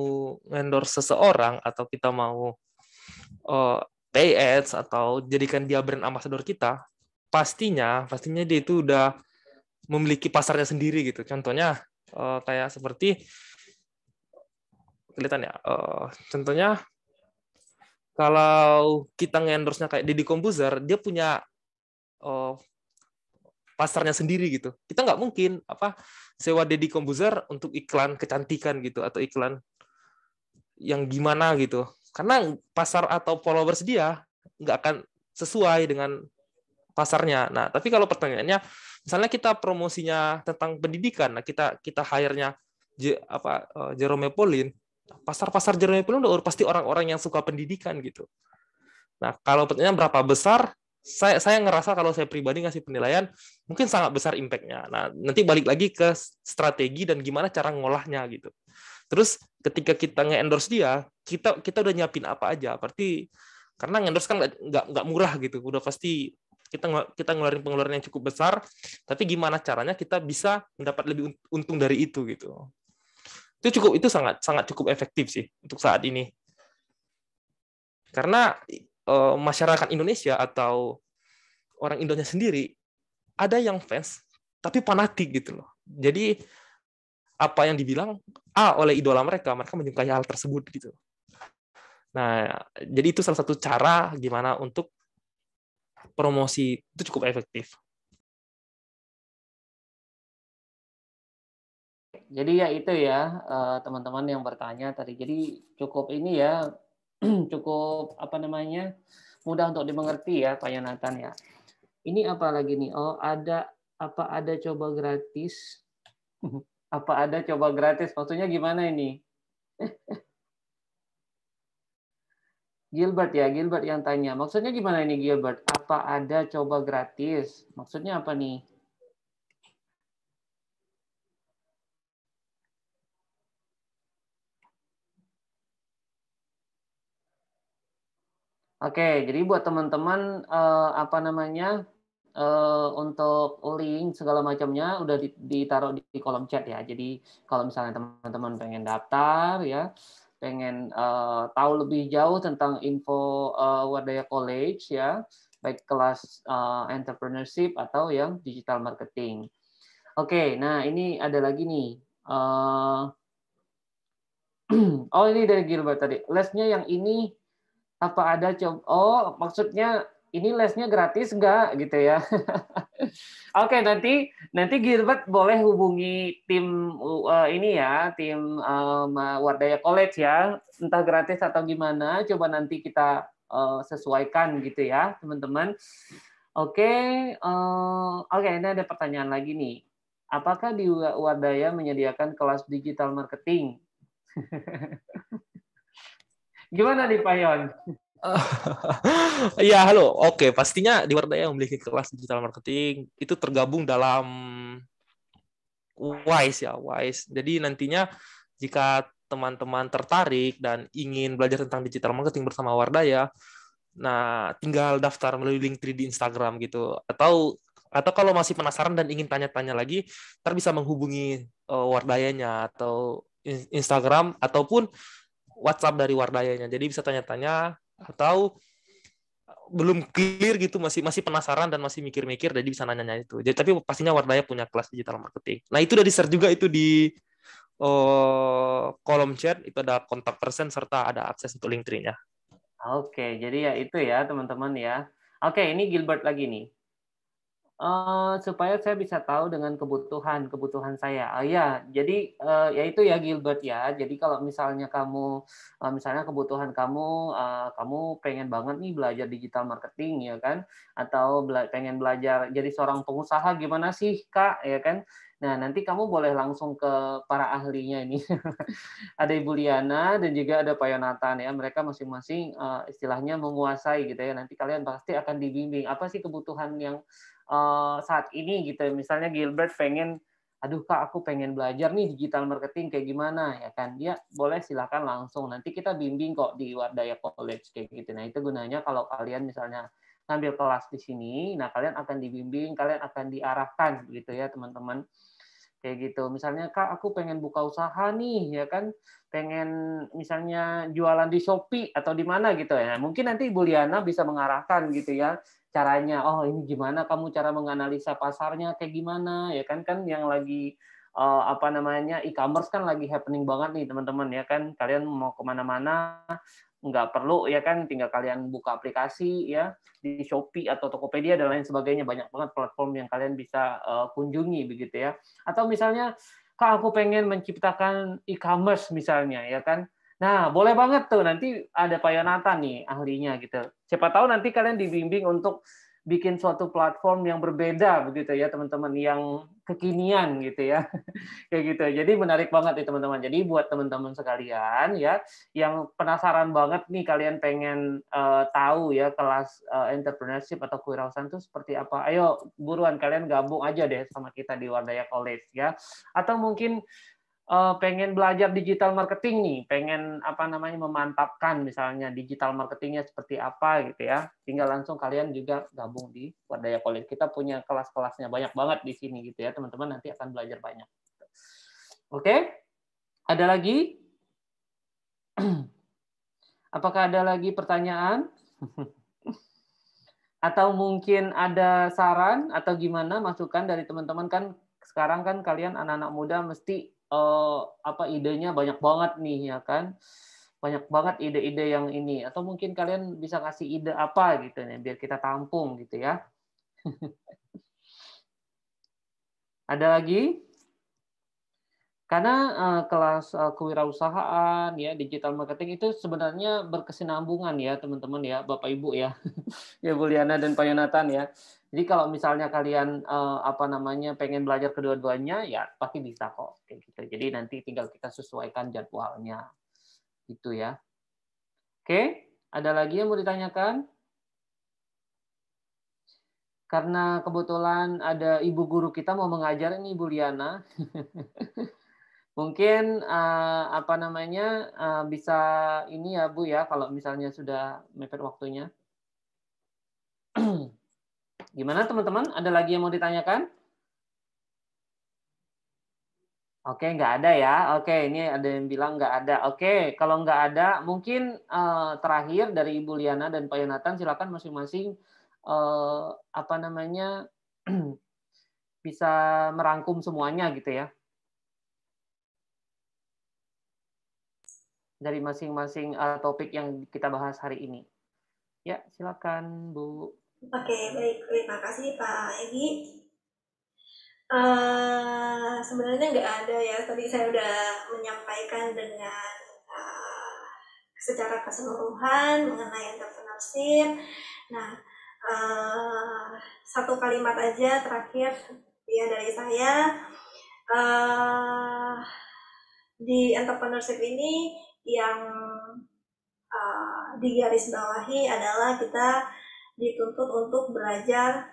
endorse seseorang atau kita mau pay ads atau jadikan dia brand ambassador kita, pastinya dia itu udah memiliki pasarnya sendiri gitu. Contohnya kayak seperti kelihatan ya. Contohnya kalau kita nge-endorse-nya kayak Deddy Corbuzier, dia punya pasarnya sendiri gitu. Kita nggak mungkin sewa Deddy Corbuzier untuk iklan kecantikan gitu atau iklan yang gimana gitu. Karena pasar atau followers dia nggak akan sesuai dengan pasarnya. Nah, tapi kalau pertanyaannya, misalnya kita promosinya tentang pendidikan, nah kita hire-nya Jerome Pauline, pasar Jerome Pauline udah pasti orang-orang yang suka pendidikan gitu. Nah, kalau pertanyaan berapa besar, saya ngerasa kalau saya pribadi ngasih penilaian, mungkin sangat besar impact-nya. Nah, nanti balik lagi ke strategi dan gimana cara ngolahnya gitu. Terus ketika kita nge-endorse dia, kita udah nyiapin apa aja. Berarti karena nge-endorse kan nggak murah gitu. Udah pasti kita ngeluarin pengeluaran yang cukup besar, tapi gimana caranya kita bisa mendapat lebih untung dari itu gitu. Itu sangat cukup efektif sih untuk saat ini. Karena masyarakat Indonesia atau orang Indonesia sendiri ada yang fans tapi fanatik gitu loh. Jadi apa yang dibilang oleh idola mereka menyukai hal tersebut gitu. Nah, jadi itu salah satu cara gimana untuk promosi itu cukup efektif. Jadi ya itu ya teman-teman yang bertanya tadi. Jadi cukup ini ya, cukup mudah untuk dimengerti ya Pak Yonatan ya. Ini apa lagi nih? Oh ada coba gratis? Apa ada coba gratis? Maksudnya gimana ini? Gilbert yang tanya. Maksudnya gimana ini Gilbert? Apa ada coba gratis? Maksudnya apa nih? Oke, jadi buat teman-teman untuk link segala macamnya udah ditaruh di kolom chat ya. Jadi kalau misalnya teman-teman pengen daftar ya, pengen tahu lebih jauh tentang info Wardaya College ya, baik kelas entrepreneurship atau yang digital marketing. Oke, nah ini ada lagi nih. Oh ini dari Gilbert tadi. Lesnya yang ini apa ada coba? Oh maksudnya ini lesnya gratis nggak gitu ya? Oke, nanti Gilbert boleh hubungi tim ini ya, tim Wardaya College ya, entah gratis atau gimana, coba nanti kita sesuaikan gitu ya, teman-teman. Oke, ini ada pertanyaan lagi nih. Apakah di Wardaya menyediakan kelas digital marketing? Gimana nih Pak Yon? Iya, halo. Oke, pastinya di Wardaya memiliki kelas digital marketing. Itu tergabung dalam WISE ya, WISE. Jadi nantinya jika teman-teman tertarik dan ingin belajar tentang digital marketing bersama Wardaya, nah tinggal daftar melalui link 3 di Instagram gitu. Atau kalau masih penasaran dan ingin tanya-tanya lagi, ntar bisa menghubungi Wardayanya atau Instagram ataupun WhatsApp dari Wardayanya. Jadi bisa tanya-tanya atau belum clear gitu, masih penasaran dan masih mikir-mikir, jadi bisa nanya itu. Jadi tapi pastinya Wardaya punya kelas digital marketing. Nah itu udah di-share juga itu di kolom chat, itu ada kontak person serta ada akses untuk link tree-nya. Oke, jadi ya itu ya teman-teman ya. Oke, ini Gilbert lagi nih. Supaya saya bisa tahu dengan kebutuhan saya. Ya, jadi ya itu ya Gilbert ya. Jadi kalau misalnya kamu misalnya kebutuhan kamu kamu pengen banget nih belajar digital marketing ya kan, atau pengen belajar jadi seorang pengusaha gimana sih Kak ya kan. Nah, nanti kamu boleh langsung ke para ahlinya ini. Ada Ibu Liana dan juga ada Pak Yonatan ya. Mereka masing-masing istilahnya menguasai gitu ya. Nanti kalian pasti akan dibimbing apa sih kebutuhan yang saat ini gitu. Misalnya Gilbert pengen, aduh Kak, aku pengen belajar nih digital marketing kayak gimana ya kan. Dia boleh silakan langsung. Nanti kita bimbing kok di Wardaya College kayak gitu. Nah, itu gunanya kalau kalian misalnya ngambil kelas di sini, nah kalian akan dibimbing, kalian akan diarahkan gitu ya, teman-teman. Kayak gitu. Misalnya, Kak, aku pengen buka usaha nih, ya kan? Pengen misalnya jualan di Shopee atau di mana gitu ya. Mungkin nanti Ibu Liana bisa mengarahkan gitu ya caranya. Oh, ini gimana kamu cara menganalisa pasarnya kayak gimana ya kan yang lagi apa namanya e-commerce kan lagi happening banget nih teman-teman ya kan. Kalian mau kemana-mana nggak perlu ya kan, tinggal kalian buka aplikasi ya di Shopee atau Tokopedia dan lain sebagainya, banyak banget platform yang kalian bisa kunjungi begitu ya. Atau misalnya, Kak, aku pengen menciptakan e-commerce misalnya ya kan. Nah, boleh banget tuh, nanti ada Pak Yonatan nih ahlinya gitu. Siapa tahu nanti kalian dibimbing untuk bikin suatu platform yang berbeda begitu ya teman-teman, yang kekinian gitu ya. Kayak gitu. Jadi menarik banget nih teman-teman. Jadi buat teman-teman sekalian ya yang penasaran banget nih, kalian pengen tahu ya kelas entrepreneurship atau kewirausahaan itu seperti apa. Ayo buruan kalian gabung aja deh sama kita di Wardaya College ya. Atau mungkin pengen belajar digital marketing nih, pengen apa namanya memantapkan misalnya digital marketingnya seperti apa gitu ya. Tinggal langsung kalian juga gabung di Wardaya College. Kita punya kelas-kelasnya banyak banget di sini gitu ya. Teman-teman nanti akan belajar banyak. Oke? Ada lagi? Apakah ada lagi pertanyaan? Atau mungkin ada saran atau gimana masukan dari teman-teman? Kan sekarang kan kalian anak-anak muda mesti apa idenya banyak banget nih ya kan? Banyak banget ide-ide yang ini. Atau mungkin kalian bisa kasih ide apa gitu nih biar kita tampung gitu ya. Ada lagi? Karena kelas kewirausahaan ya digital marketing itu sebenarnya berkesinambungan ya teman-teman ya, Bapak Ibu ya. Ya Bu Liana dan Pak Yonatan ya. Jadi kalau misalnya kalian apa namanya pengen belajar kedua-duanya ya pasti bisa kok kayak gitu. Jadi nanti tinggal kita sesuaikan jadwalnya gitu ya. Oke, ada lagi yang mau ditanyakan? Karena kebetulan ada ibu guru kita mau mengajar ini, Bu Liana. Mungkin apa namanya bisa ini ya Bu ya kalau misalnya sudah mepet waktunya. Gimana teman-teman? Ada lagi yang mau ditanyakan? Oke, nggak ada ya. Oke, ini ada yang bilang nggak ada. Oke, kalau nggak ada, mungkin terakhir dari Ibu Liana dan Pak Yonatan, silakan masing-masing apa namanya bisa merangkum semuanya gitu ya. Dari masing-masing topik yang kita bahas hari ini. Ya, silakan Bu. Oke, baik. Terima kasih Pak Egi. Sebenarnya nggak ada ya. Tadi saya udah menyampaikan dengan secara keseluruhan mengenai entrepreneurship. Nah, satu kalimat aja terakhir ya dari saya. Di entrepreneurship ini yang digarisbawahi adalah kita dituntut untuk belajar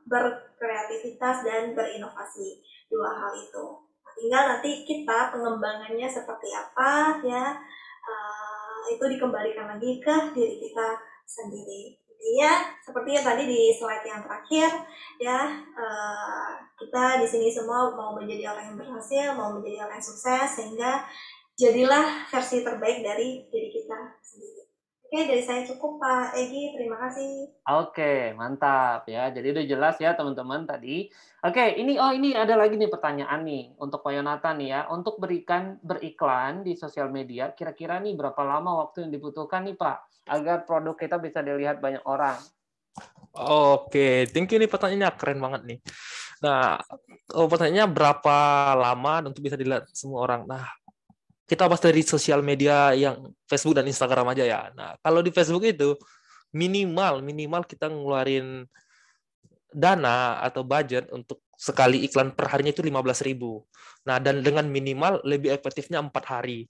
berkreativitas dan berinovasi, dua hal itu. Tinggal nanti kita pengembangannya seperti apa ya, itu dikembalikan lagi ke diri kita sendiri. Intinya seperti yang tadi di slide yang terakhir ya, kita di sini semua mau menjadi orang yang berhasil, mau menjadi orang yang sukses, sehingga jadilah versi terbaik dari diri kita sendiri. Oke, dari saya cukup Pak Egi, terima kasih. Oke, mantap ya. Jadi udah jelas ya teman-teman tadi. Oke, ini ada lagi nih pertanyaan nih untuk Pak Yonatan nih ya. Untuk beriklan di sosial media, kira-kira nih berapa lama waktu yang dibutuhkan nih Pak agar produk kita bisa dilihat banyak orang? Oke, thank you nih pertanyaannya keren banget nih. Nah, pertanyaannya berapa lama untuk bisa dilihat semua orang? Nah, kita bahas dari sosial media yang Facebook dan Instagram aja ya. Nah, kalau di Facebook itu minimal minimal kita ngeluarin dana atau budget untuk sekali iklan per harinya itu 15.000. Nah, dan dengan minimal lebih efektifnya 4 hari.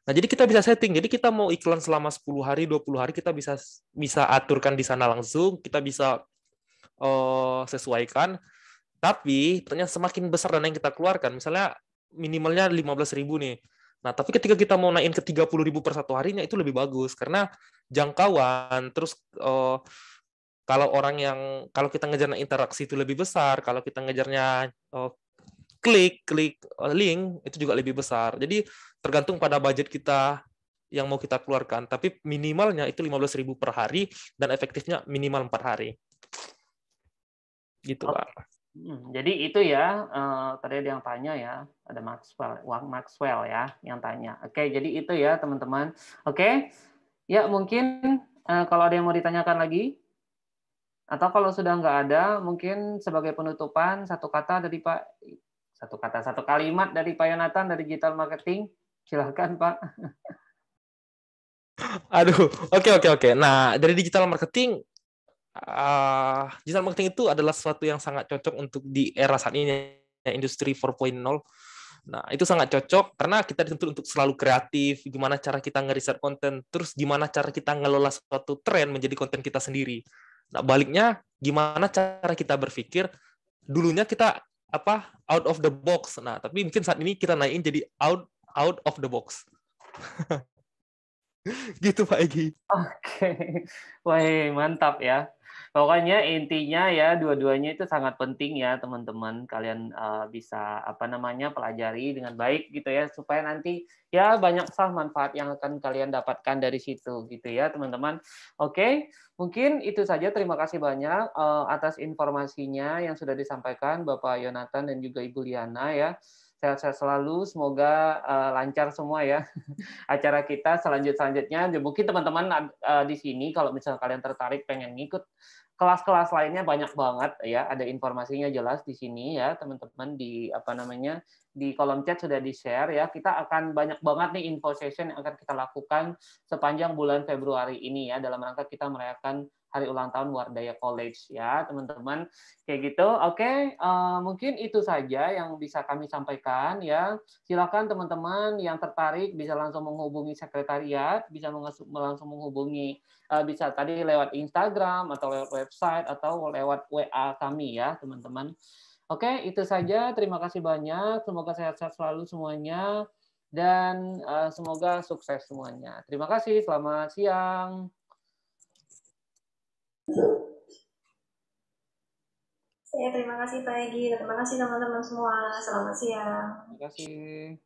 Nah, jadi kita bisa setting. Jadi kita mau iklan selama 10 hari, 20 hari kita bisa bisa aturkan di sana langsung, kita bisa sesuaikan. Tapi ternyata semakin besar dana yang kita keluarkan, misalnya minimalnya 15.000 nih. Nah, tapi ketika kita mau naikin ke 30.000 per satu harinya itu lebih bagus karena jangkauan, terus kalau kita ngejar interaksi itu lebih besar, kalau kita ngejarnya klik link itu juga lebih besar. Jadi tergantung pada budget kita yang mau kita keluarkan. Tapi minimalnya itu 15.000 per hari dan efektifnya minimal 4 hari. Gitu, Pak. Jadi itu ya, tadi ada yang tanya ya, ada Maxwell ya yang tanya. Oke, jadi itu ya teman-teman. Oke, ya mungkin kalau ada yang mau ditanyakan lagi, atau kalau sudah nggak ada, mungkin sebagai penutupan satu kalimat dari Pak Yonatan dari digital marketing. Silakan Pak. Aduh, oke. Nah, dari digital marketing itu adalah sesuatu yang sangat cocok untuk di era saat ini, industri 4.0. Nah, itu sangat cocok karena kita dituntut untuk selalu kreatif, gimana cara kita ngeriset konten, terus gimana cara kita ngelola suatu tren menjadi konten kita sendiri. Nah, baliknya, gimana cara kita berpikir, dulunya kita out of the box. Nah, tapi mungkin saat ini kita naikin jadi out of the box. Gitu Pak Egi. Oke, wah mantap ya. Pokoknya intinya ya dua-duanya itu sangat penting ya teman-teman. Kalian bisa pelajari dengan baik gitu ya supaya nanti ya banyak manfaat yang akan kalian dapatkan dari situ gitu ya teman-teman. Oke, mungkin itu saja. Terima kasih banyak atas informasinya yang sudah disampaikan Bapak Yonatan dan juga Ibu Liana ya. Sehat-sehat selalu, semoga lancar semua ya acara kita selanjutnya. Mungkin teman-teman di sini kalau misalnya kalian tertarik pengen ngikut kelas-kelas lainnya banyak banget ya, ada informasinya jelas di sini ya teman-teman di kolom chat sudah di-share ya. Kita akan banyak banget nih info session yang akan kita lakukan sepanjang bulan Februari ini ya dalam rangka kita merayakan hari ulang tahun Wardaya College ya teman-teman. Kayak gitu. Oke, mungkin itu saja yang bisa kami sampaikan ya. Silakan teman-teman yang tertarik bisa langsung menghubungi sekretariat, bisa langsung menghubungi bisa tadi lewat Instagram atau lewat website atau lewat WA kami ya, teman-teman. Oke, itu saja. Terima kasih banyak. Semoga sehat-sehat selalu semuanya dan semoga sukses semuanya. Terima kasih. Selamat siang. Ya, terima kasih Pak Egi. Terima kasih teman-teman semua. Selamat siang. Terima kasih.